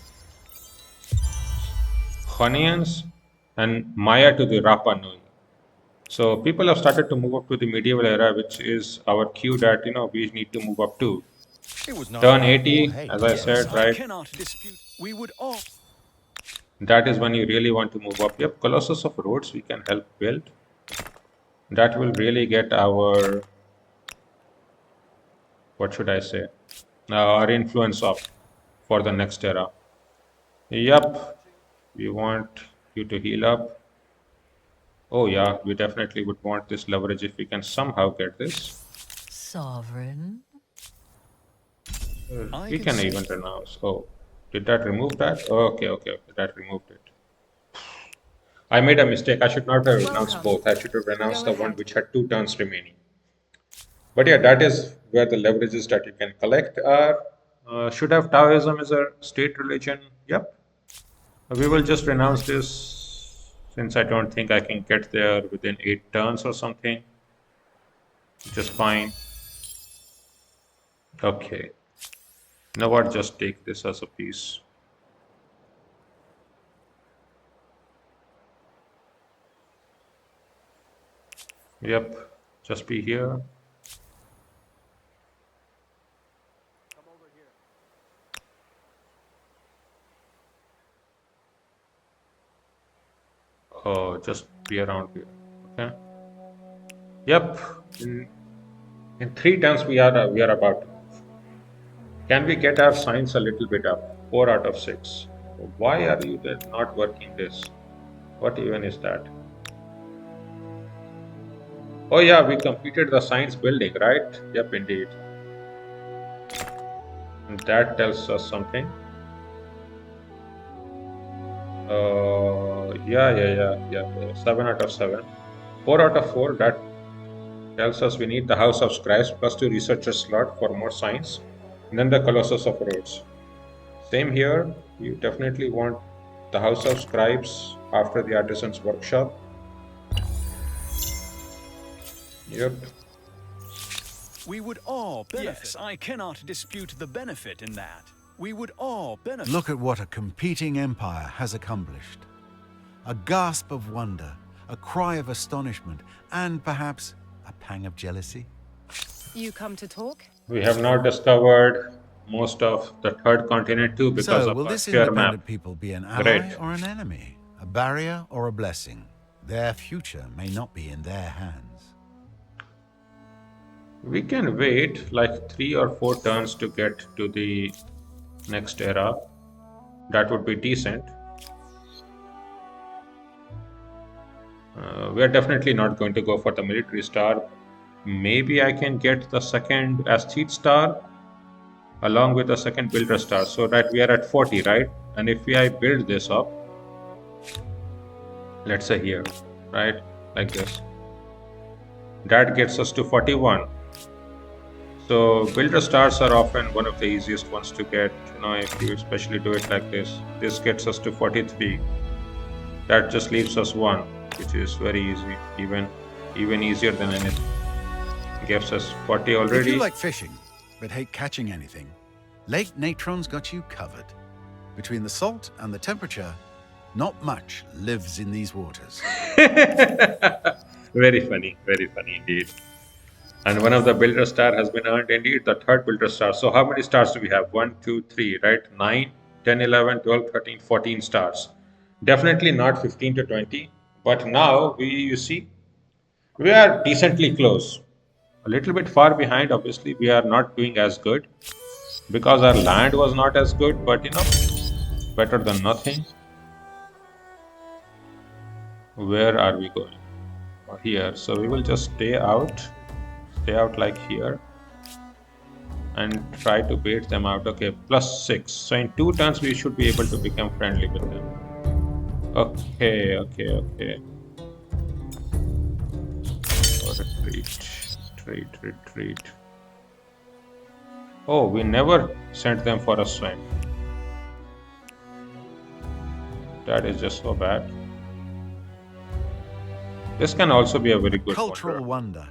Speaker 1: Honians and Maya to the Rapa Nui. So people have started to move up to the medieval era, which is our cue that we need to move up to.
Speaker 6: It was not
Speaker 1: Turn
Speaker 6: about war
Speaker 1: 80,
Speaker 6: hate.
Speaker 1: as I
Speaker 5: Yes,
Speaker 1: said,
Speaker 5: I
Speaker 1: right?
Speaker 5: cannot dispute. We would all.
Speaker 1: That is when you really want to move up. Yep, Colossus of Rhodes we can help build. That will really get our, what should I say, our influence up for the next era. Yep, we want you to heal up. Oh yeah, we definitely would want this leverage if we can somehow get this.
Speaker 3: Sovereign?
Speaker 5: I
Speaker 1: We
Speaker 5: can
Speaker 1: can
Speaker 5: see.
Speaker 1: even renounce. Oh, did that remove that? Okay, okay, okay, that removed it. I made a mistake. I should not have renounced
Speaker 7: Welcome.
Speaker 1: both. I should have renounced
Speaker 7: Go
Speaker 1: the one
Speaker 7: ahead.
Speaker 1: which had 2 turns remaining. But yeah, that is where the leverages that you can collect are. Should have Taoism as a state religion. Yep. We will just renounce this since I don't think I can get there within 8 turns or something. Just fine. Okay. You know what? Just take this as a piece. Yep. Just be here. Oh, just be around here. Okay. Yep. In 3 turns we are about to move. Can we get our science a little bit up? 4 out of 6. Why are you then not working this? What even is that? Oh yeah, we completed the science building, right? Yep, indeed. And that tells us something. Yeah. 7 out of 7. 4 out of 4. That tells us we need the House of Scribes plus 2 researcher slot for more science. And then the Colossus of Rhodes. Same here. You definitely want the House of Scribes after the Artisan's Workshop. Yep.
Speaker 5: We would all benefit. Yes, I cannot dispute the benefit in that. We would all benefit.
Speaker 2: Look at what a competing empire has accomplished. A gasp of wonder, a cry of astonishment, and perhaps a pang of jealousy.
Speaker 8: You come to talk?
Speaker 1: We have now discovered most of the third continent too because
Speaker 2: So,
Speaker 1: of
Speaker 2: will
Speaker 1: our
Speaker 2: this
Speaker 1: share map.
Speaker 2: independent people be an ally
Speaker 1: Great.
Speaker 2: or an enemy? A barrier or a blessing? Their future may not be in their hands.
Speaker 1: We can wait like 3 or 4 turns to get to the next era. That would be decent. We are definitely not going to go for the military star. Maybe I can get the second aesthete star along with the second builder star so that we are at 40, right? And if I build this up, let's say here, right? Like this, that gets us to 41. So builder stars are often one of the easiest ones to get, if you especially do it like this. This gets us to 43. That just leaves us 1, which is very easy, even easier than anything. Gives us 40
Speaker 2: If you
Speaker 1: already.
Speaker 2: like fishing, but hate catching anything, Lake Natron's got you covered. Between the salt and the temperature, not much lives in these waters.
Speaker 1: Very funny indeed. And one of the builder star has been earned indeed, the third builder star. So how many stars do we have? 1, 2, 3, right? 9, 10, 11, 12, 13, 14 stars. Definitely not 15 to 20. But now you see, we are decently close. A little bit far behind, obviously, we are not doing as good because our land was not as good, but better than nothing. Where are we going? Here. So we will just stay out like here, and try to bait them out. Okay, +6. So in 2 turns, we should be able to become friendly with them. Okay, okay, okay. Oh, retreat. Oh, we never sent them for a swing. That is just so bad. This can also be a very good
Speaker 2: Cultural
Speaker 1: wonder.
Speaker 2: wonder.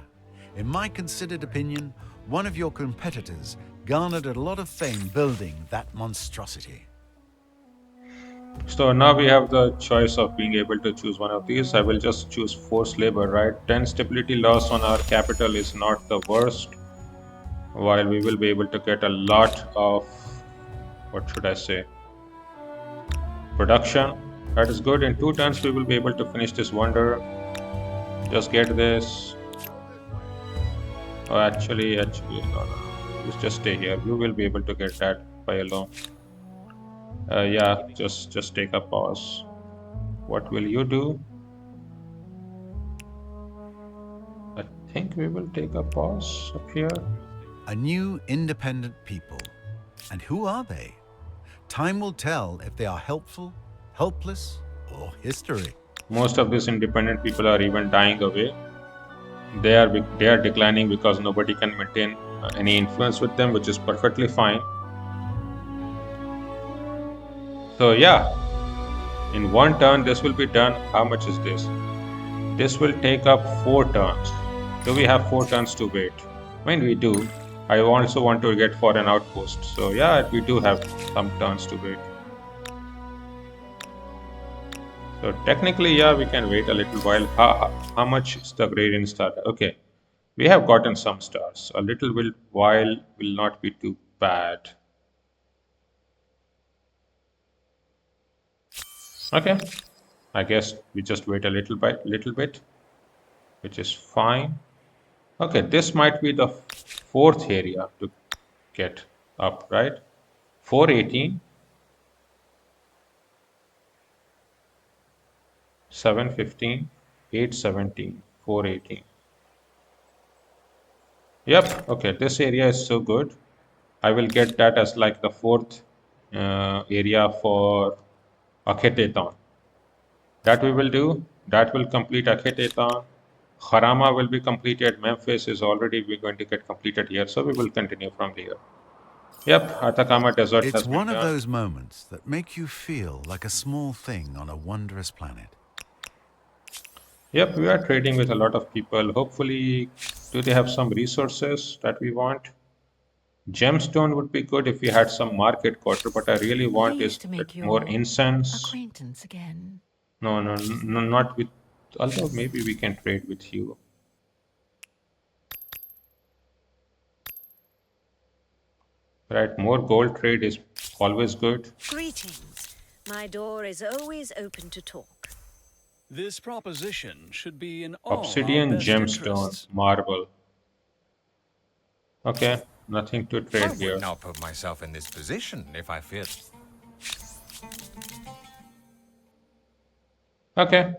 Speaker 2: In my considered opinion, one of your competitors garnered a lot of fame building that monstrosity.
Speaker 1: So now we have the choice of being able to choose one of these. I will just choose forced labor, right? 10 stability loss on our capital is not the worst, while we will be able to get a lot of, what should I say, production. That is good. In 2 turns, we will be able to finish this wonder. Just get this. Oh, actually, no. You just stay here. You will be able to get that by alone. Yeah, just take a pause. What will you do? I think we will take a pause up here.
Speaker 2: A new independent people. And who are they? Time will tell if they are helpful, helpless, or history.
Speaker 1: Most of these independent people are even dying away. They are declining because nobody can maintain any influence with them, which is perfectly fine. So yeah, in 1 turn this will be done. How much is this? This will take up 4 turns. Do we have 4 turns to wait? I mean, we do. I also want to get for an outpost. So yeah, we do have some turns to wait. So technically, yeah, we can wait a little while. How much is the gradient star? Okay, we have gotten some stars. A little while will not be too bad. Okay, I guess we just wait a little bit, which is fine. Okay, this might be the fourth area to get up, right? 418, 715, 817, 418. Yep, okay, this area is so good. I will get that as like the fourth area for Akhetetan. That we will do. That will complete Akhetetan. Harama will be completed. Memphis is already we're going to get completed here. So we will continue from here. Yep, Atacama Desert
Speaker 2: It's
Speaker 1: has been
Speaker 2: one of
Speaker 1: done.
Speaker 2: those moments that make you feel like a small thing on a wondrous planet.
Speaker 1: Yep, we are trading with a lot of people. Hopefully, do they have some resources that we want? Gemstone would be good if we had some market quarter, but I really want is
Speaker 3: Pleased to
Speaker 1: that
Speaker 3: make
Speaker 1: more
Speaker 3: your
Speaker 1: incense.
Speaker 3: acquaintance again.
Speaker 1: No, not with. Although maybe we can trade with you. Right, more gold trade is always good.
Speaker 7: Greetings. My door is always open to talk.
Speaker 5: This proposition should be in all our
Speaker 1: Obsidian,
Speaker 5: best
Speaker 1: gemstone,
Speaker 5: interests.
Speaker 1: marble. Okay, nothing to
Speaker 6: I
Speaker 1: trade
Speaker 6: would
Speaker 1: here.
Speaker 6: not put myself in this position if I feared.
Speaker 1: Okay,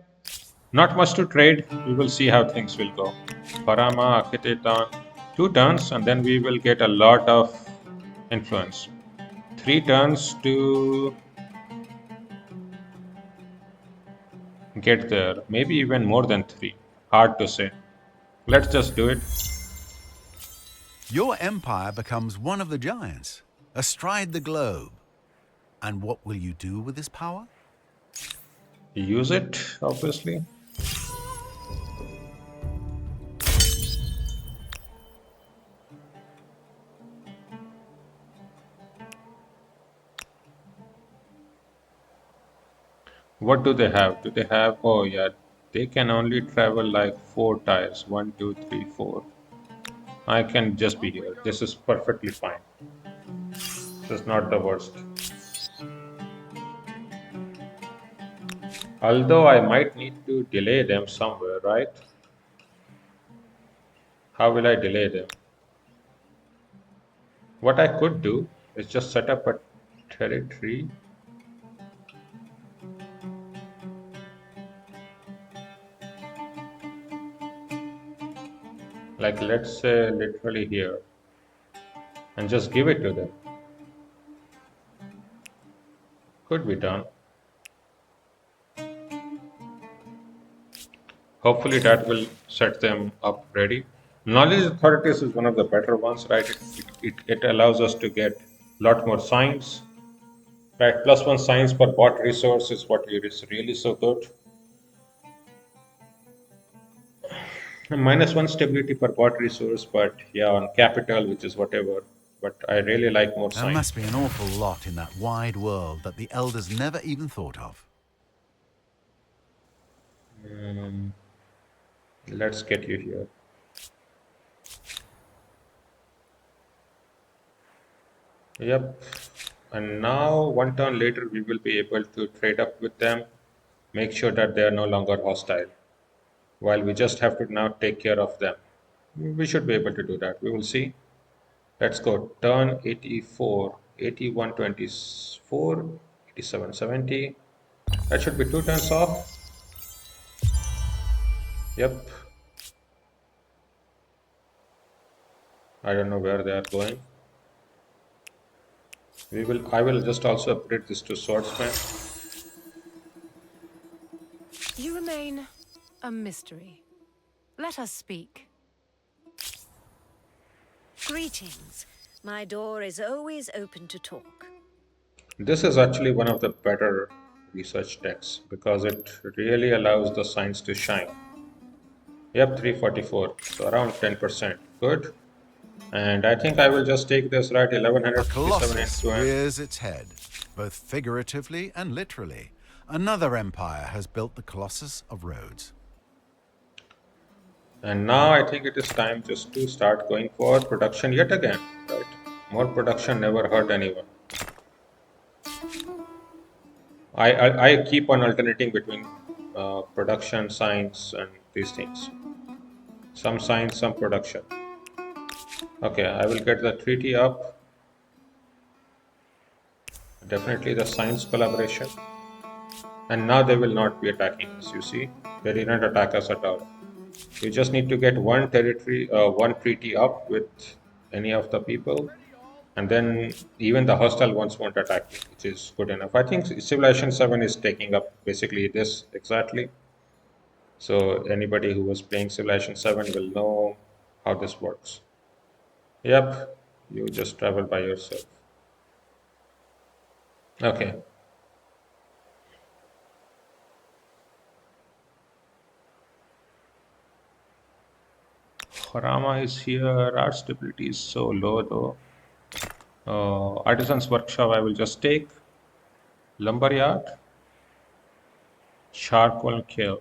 Speaker 1: not much to trade. We will see how things will go. Parama, Akitetan, 2 turns, and then we will get a lot of influence. 3 turns to get there. Maybe even more than three. Hard to say. Let's just do it.
Speaker 2: Your empire becomes one of the giants, astride the globe. And what will you do with this power?
Speaker 1: Use it, obviously. What do they have? Do they have? Oh, yeah. They can only travel like 4 tiles. 1, 2, 3, 4. I can just be here. This is perfectly fine. This is not the worst. Although I might need to delay them somewhere, right? How will I delay them? What I could do is just set up a territory. Like let's say literally here. And just give it to them. Could be done. Hopefully that will set them up ready. Knowledge authorities is one of the better ones, right? It allows us to get a lot more science, right? +1 science per bot resource is what is really so good. And -1 stability per bot resource, but yeah, on capital, which is whatever. But I really like more
Speaker 2: There
Speaker 1: science.
Speaker 2: must be an awful lot in that wide world that the elders never even thought of.
Speaker 1: Let's get you here. Yep. And now, one turn later, we will be able to trade up with them, make sure that they are no longer hostile. While we just have to now take care of them. We should be able to do that. We will see. Let's go. Turn 84, 81, 24, 87, 70. That should be 2 turns off. Yep. I don't know where they are going. I will just also upgrade this to swordsman.
Speaker 8: You remain a mystery. Let us speak.
Speaker 7: Greetings. My door is always open to talk.
Speaker 1: This is actually one of the better research decks because it really allows the science to shine. Yep, 344. So around 10%. Good. And I think I will just take this right
Speaker 2: A
Speaker 1: 1157
Speaker 2: colossus
Speaker 1: into and
Speaker 2: rears its head, both figuratively and literally. Another empire has built the Colossus of Rhodes.
Speaker 1: now I think it is time just to start going for production yet again, right? More production never hurt anyone. I keep on alternating between production, science, and these things. Some science, some production. Okay, I will get the treaty up. Definitely the science collaboration. And now they will not be attacking us, you see. They did not attack us at all. You just need to get one territory, one treaty up with any of the people. And then even the hostile ones won't attack you, which is good enough. I think Civilization 7 is taking up basically this exactly. So anybody who was playing Civilization 7 will know how this works. Yep, you just travel by yourself. Okay. Harama is here. Art stability is so low though. Artisan's workshop I will just take. Lumberyard. Charcoal kiln.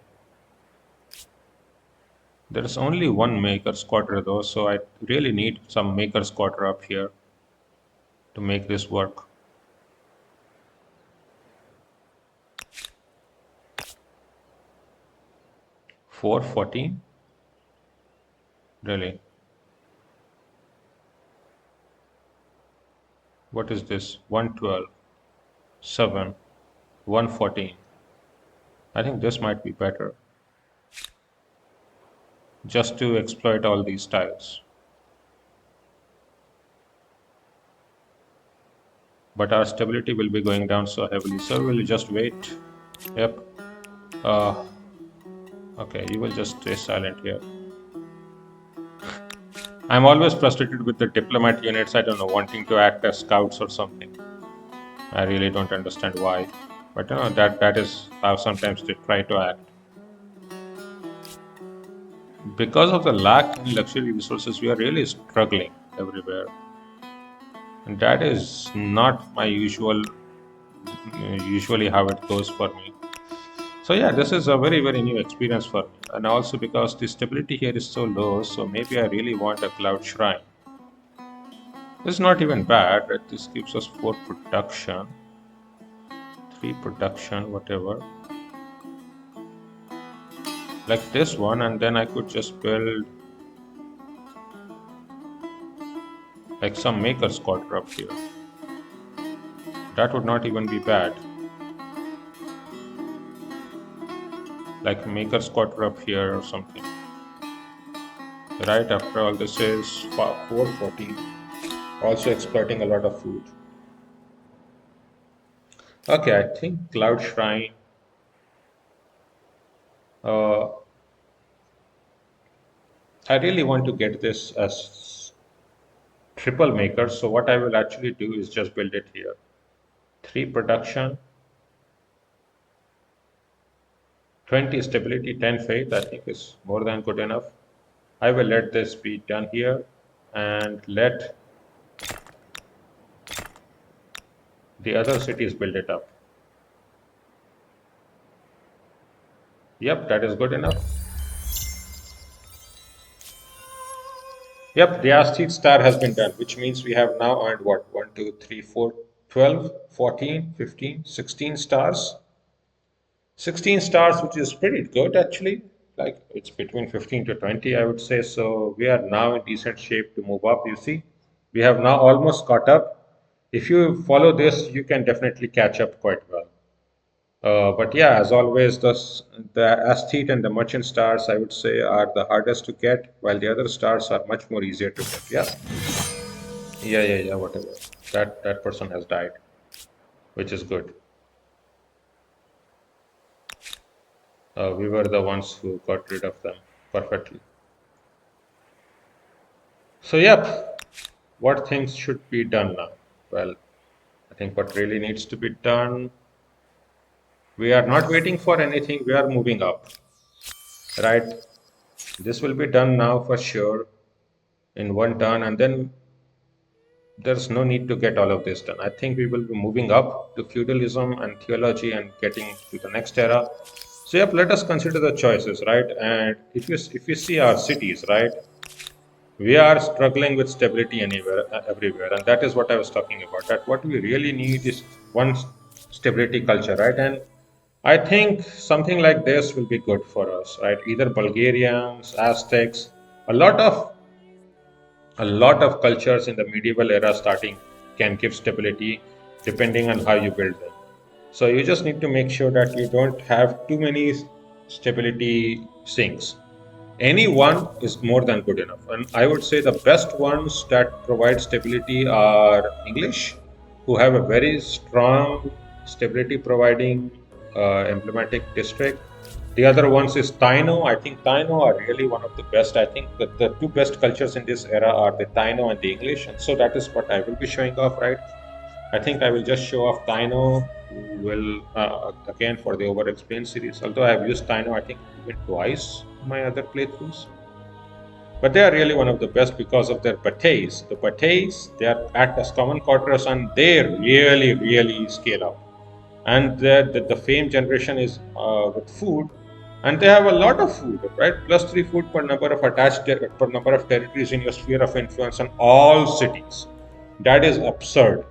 Speaker 1: There is only one maker's quarter though, so I really need some maker's quarter up here to make this work. 414? Really? What is this? 112, 7, 114. I think this might be better. Just to exploit all these tiles. But our stability will be going down so heavily, so we'll just wait. Yep. Uh, okay, you will just stay silent here. I'm always frustrated with the diplomat units, I don't know, wanting to act as scouts or something. I really don't understand why. But you know, that is how sometimes they try to act. Because of the lack in luxury resources, we are really struggling everywhere. And that is not my usually how it goes for me. So yeah, this is a very new experience for me. And also because the stability here is so low, so maybe I really want a cloud shrine. This is not even bad, right? This gives us 4 production, 3 production, whatever. Like this one, and then I could just build like some maker's quarter up here. That would not even be bad. Like maker's quarter up here or something. Right after all, this is 414. Also exploiting a lot of food. Okay, I think Cloud Shrine. Uh, I really want to get this as triple maker. So what I will actually do is just build it here. 3 production, 20 stability, 10 faith. I think is more than good enough. I will let this be done here and let the other cities build it up. Yep, that is good enough. Yep, the Astute star has been done, which means we have now earned what? 1, 2, 3, 4, 12, 14, 15, 16 stars. 16 stars, which is pretty good actually. Like it's between 15 to 20, I would say. So we are now in decent shape to move up. You see, we have now almost caught up. If you follow this, you can definitely catch up quite well. But yeah, as always, the Aesthete and the Merchant stars, I would say, are the hardest to get, while the other stars are much more easier to get. Yeah, yeah, whatever. That person has died, which is good. We were the ones who got rid of them perfectly. So, yep, what things should be done now? Well, I think what really needs to be done, we are not waiting for anything, we are moving up, right? This will be done now for sure in one turn, and then there's no need to get all of this done. I think we will be moving up to feudalism and theology and getting to the next era. So, yep, let us consider the choices, right? And if you see our cities, right? We are struggling with stability anywhere, everywhere, and that is what I was talking about. That what we really need is one stability culture, right? And I think something like this will be good for us, right? Either Bulgarians, Aztecs, a lot of a lot of cultures in the medieval era starting can give stability depending on how you build them. So you just need to make sure that you don't have too many stability sinks. Any one is more than good enough. And I would say the best ones that provide stability are English, who have a very strong stability providing emblematic district. The other ones is Taino. I think Taino are really one of the best. I think that the two best cultures in this era are the Taino and the English. And so that is what I will be showing off, right? I think I will just show off Taino, who will, again, for the over explained series. Although I have used Taino, I think even twice in my other playthroughs. But they are really one of the best because of their bateys. The bateys, they are act as common quarters and they really scale up. And the fame generation is with food, and they have a lot of food, right? +3 food per number of per number of territories in your sphere of influence on all cities. That is absurd.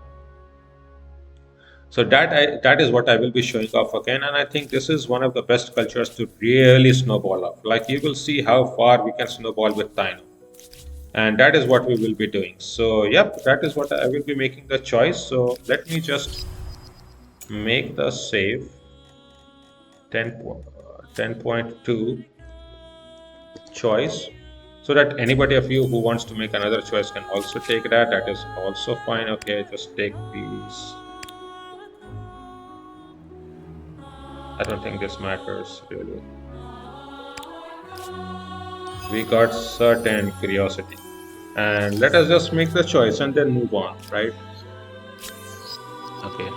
Speaker 1: So that is what I will be showing off again, and I think this is one of the best cultures to really snowball up. Like you will see how far we can snowball with Taino, and that is what we will be doing. So yep, that is what I will be making the choice. So let me just make the save 10.2 choice, so that anybody of you who wants to make another choice can also take that. That is also fine. Okay, just take these. I don't think this matters really. We got certain curiosity, and let us just make the choice and then move on, right? Okay,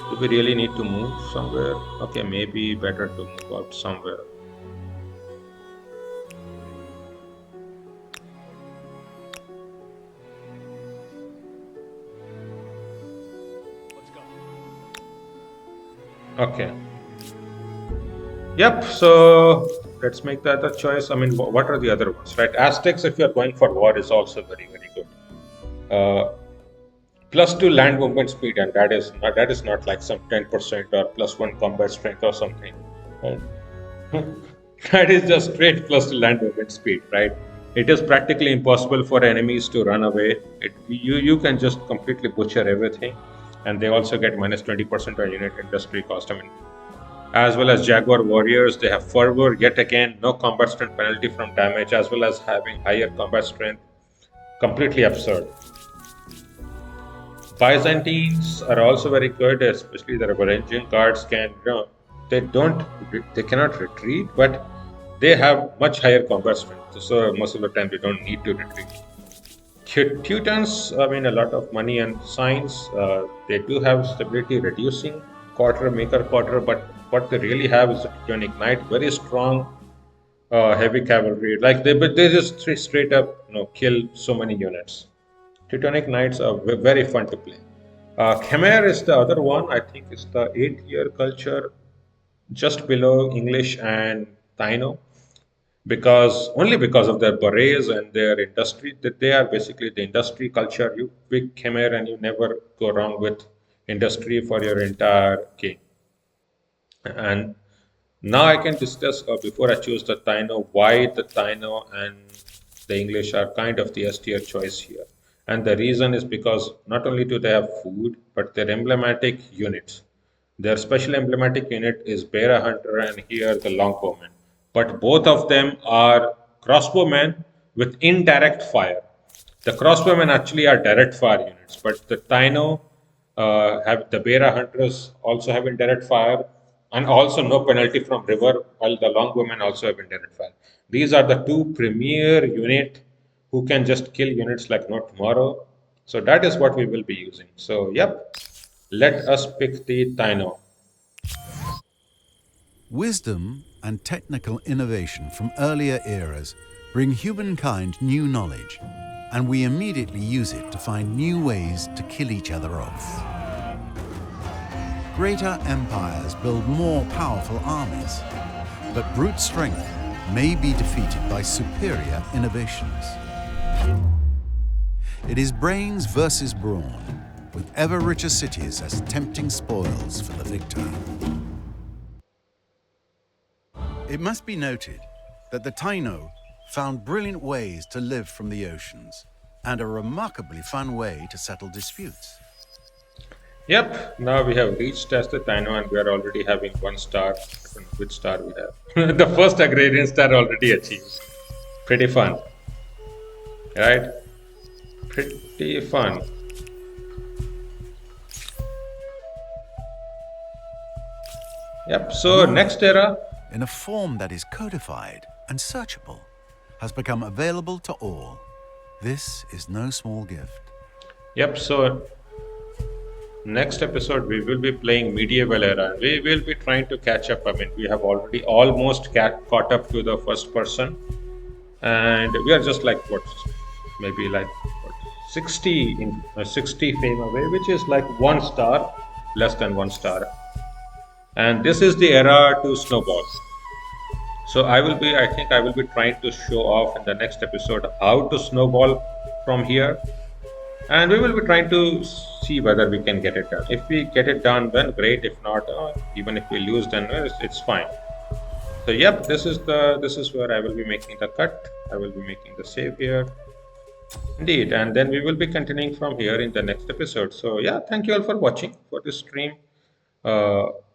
Speaker 1: do we really need to move somewhere? Okay, maybe better to move out somewhere. Okay, Yep. So let's make the other choice. I mean, what are the other ones, right? Aztecs, if you're going for war, is also very, very good. +2 land movement speed, and that is not like some 10% or +1 combat strength or something. Right? That is just straight +2 land movement speed, right? It is practically impossible for enemies to run away. You can just completely butcher everything, and they also get -20% on unit industry cost. I mean, as well as Jaguar warriors, they have fervor. Yet again, no combat strength penalty from damage, as well as having higher combat strength. Completely absurd. Byzantines are also very good, especially the Varangian guards can, they don't, they cannot retreat, but they have much higher combat strength. So most of the time they don't need to retreat. Teutons, I mean, a lot of money and science. They do have stability reducing quarter, maker quarter, but what they really have is a Teutonic Knight, very strong, heavy cavalry. Like they just straight up, kill so many units. Teutonic Knights are very fun to play. Khmer is the other one. I think it's the 8-year culture, just below English and Taino, because only because of their berets and their industry. That they are basically the industry culture. You pick Khmer and you never go wrong with industry for your entire game. And now I can discuss, before I choose the Taino, why the Taino and the English are kind of the S tier choice here. And the reason is because not only do they have food, but their emblematic units. Their special emblematic unit is Bear Hunter and here the Longbowman. But both of them are crossbowmen with indirect fire. The crossbowmen actually are direct fire units, but the Taino have the Beara hunters also have indirect fire and also no penalty from river, while the longbowmen also have indirect fire. These are the two premier unit who can just kill units like no tomorrow. So that is what we will be using. So yep, let us pick the Taino.
Speaker 2: Wisdom and technical innovation from earlier eras bring humankind new knowledge, and we immediately use it to find new ways to kill each other off. Greater empires build more powerful armies, but brute strength may be defeated by superior innovations. It is brains versus brawn, with ever richer cities as tempting spoils for the victor. It must be noted that the Taino found brilliant ways to live from the oceans and a remarkably fun way to settle disputes.
Speaker 1: Yep, now we have reached as the Taino and we are already having 1 star. I don't know which star we have. The first agrarian star already achieved. Pretty fun, right? Pretty fun. Yep, so next era.
Speaker 2: In a form that is codified and searchable, has become available to all. This is no small gift.
Speaker 1: Yep, so next episode we will be playing medieval era. We will be trying to catch up. I mean, we have already almost caught up to the first person, and we are just like what, maybe like what, 60 fame away, which is like 1 star, less than 1 star. And this is the era to snowball. So I think I will be trying to show off in the next episode how to snowball from here. And we will be trying to see whether we can get it done. If we get it done, then great. If not, even if we lose, then it's fine. So yep, this is where I will be making the cut. I will be making the save here. Indeed, and then we will be continuing from here in the next episode. So yeah, thank you all for watching for this stream.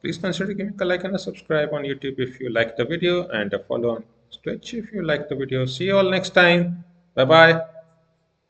Speaker 1: Please consider giving a like and a subscribe on YouTube if you like the video, and a follow on Twitch if you like the video. See you all next time. Bye bye.